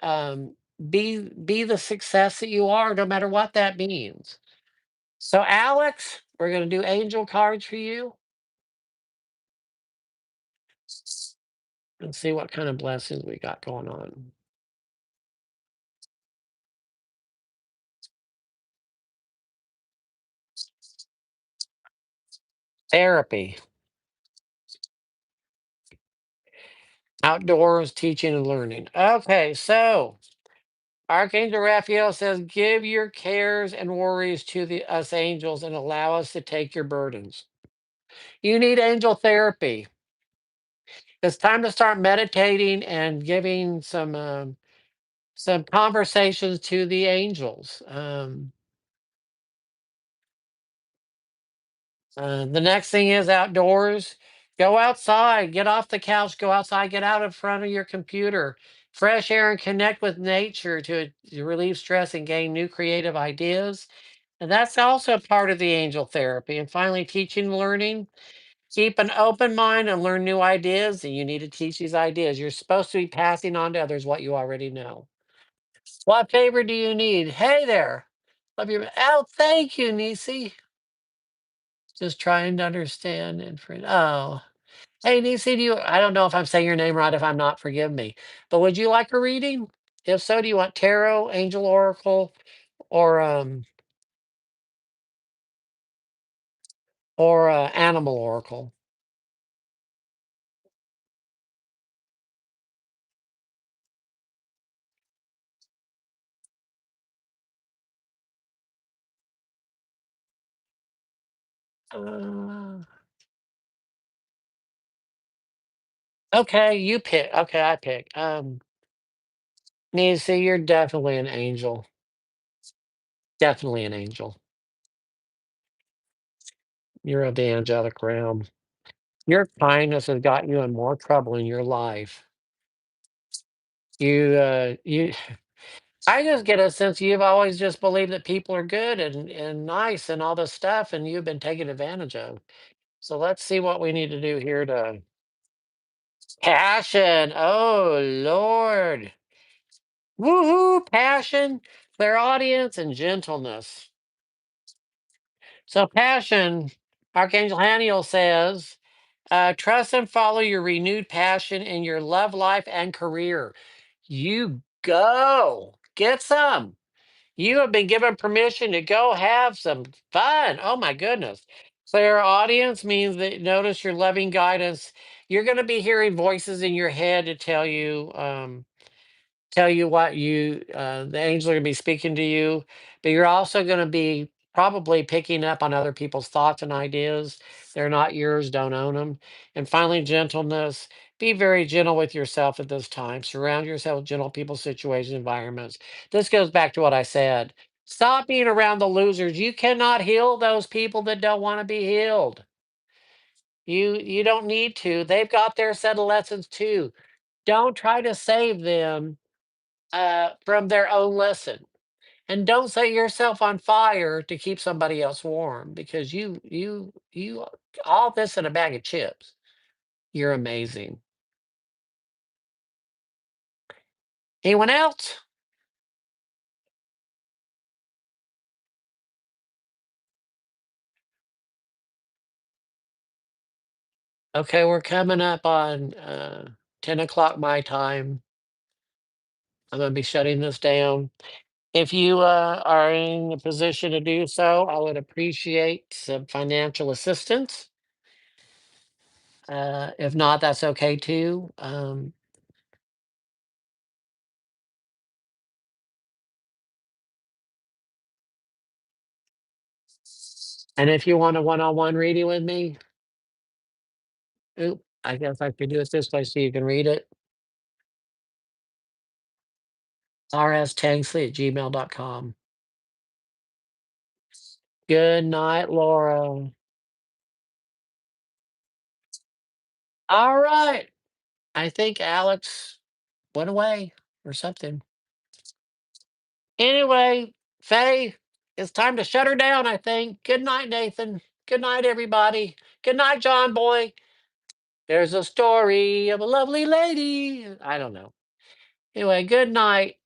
be the success that you are, no matter what that means. So, Alex, we're going to do angel cards for you and see what kind of blessings we got going on. Therapy, outdoors, teaching and learning. Okay, so Archangel Raphael says, "Give your cares and worries to the us angels and allow us to take your burdens." You need angel therapy. It's time to start meditating and giving some conversations to the angels. The next thing is outdoors. Go outside, get off the couch, go outside, get out in front of your computer. Fresh air and connect with nature to relieve stress and gain new creative ideas. And that's also part of the angel therapy. And finally, teaching and learning. Keep an open mind and learn new ideas. And you need to teach these ideas. You're supposed to be passing on to others what you already know. What favor do you need? Hey there. Love you. Oh, thank you, Nisi. Just trying to understand and friend. Oh, hey, Nisi, I don't know if I'm saying your name right. If I'm not, forgive me. But would you like a reading? If so, do you want tarot, angel oracle, or animal oracle? Uh, okay, you pick. Okay, I pick. Nisi, you're definitely an angel. Definitely an angel. You're of the angelic realm. Your kindness has got you in more trouble in your life. You I just get a sense you've always just believed that people are good and nice and all this stuff, and you've been taken advantage of. So let's see what we need to do here to passion. Oh Lord. Woohoo, passion, clairaudience, and gentleness. So passion, Archangel Haniel says, trust and follow your renewed passion in your love life and career. You go. Get some. You have been given permission to go have some fun. Oh my goodness. Clear audience means that notice your loving guidance. You're going to be hearing voices in your head to tell you what the angels are going to be speaking to you, but you're also going to be probably picking up on other people's thoughts and ideas. They're not yours, don't own them. And finally, gentleness. Be very gentle with yourself at this time. Surround yourself with gentle people, situations, environments. This goes back to what I said. Stop being around the losers. You cannot heal those people that don't want to be healed. You don't need to. They've got their set of lessons too. Don't try to save them from their own lesson. And don't set yourself on fire to keep somebody else warm because you all this in a bag of chips. You're amazing. Anyone else? Okay, we're coming up on 10 o'clock my time. I'm gonna be shutting this down. If you are in a position to do so, I would appreciate some financial assistance. If not, that's okay too. And if you want a one-on-one reading with me, oop, I guess I could do it this way so you can read it. rstansley@gmail.com. Good night, Laura. All right. I think Alex went away or something. Anyway, Faye, it's time to shut her down, I think. Good night, Nathan. Good night, everybody. Good night, John Boy. There's a story of a lovely lady. I don't know. Anyway, good night.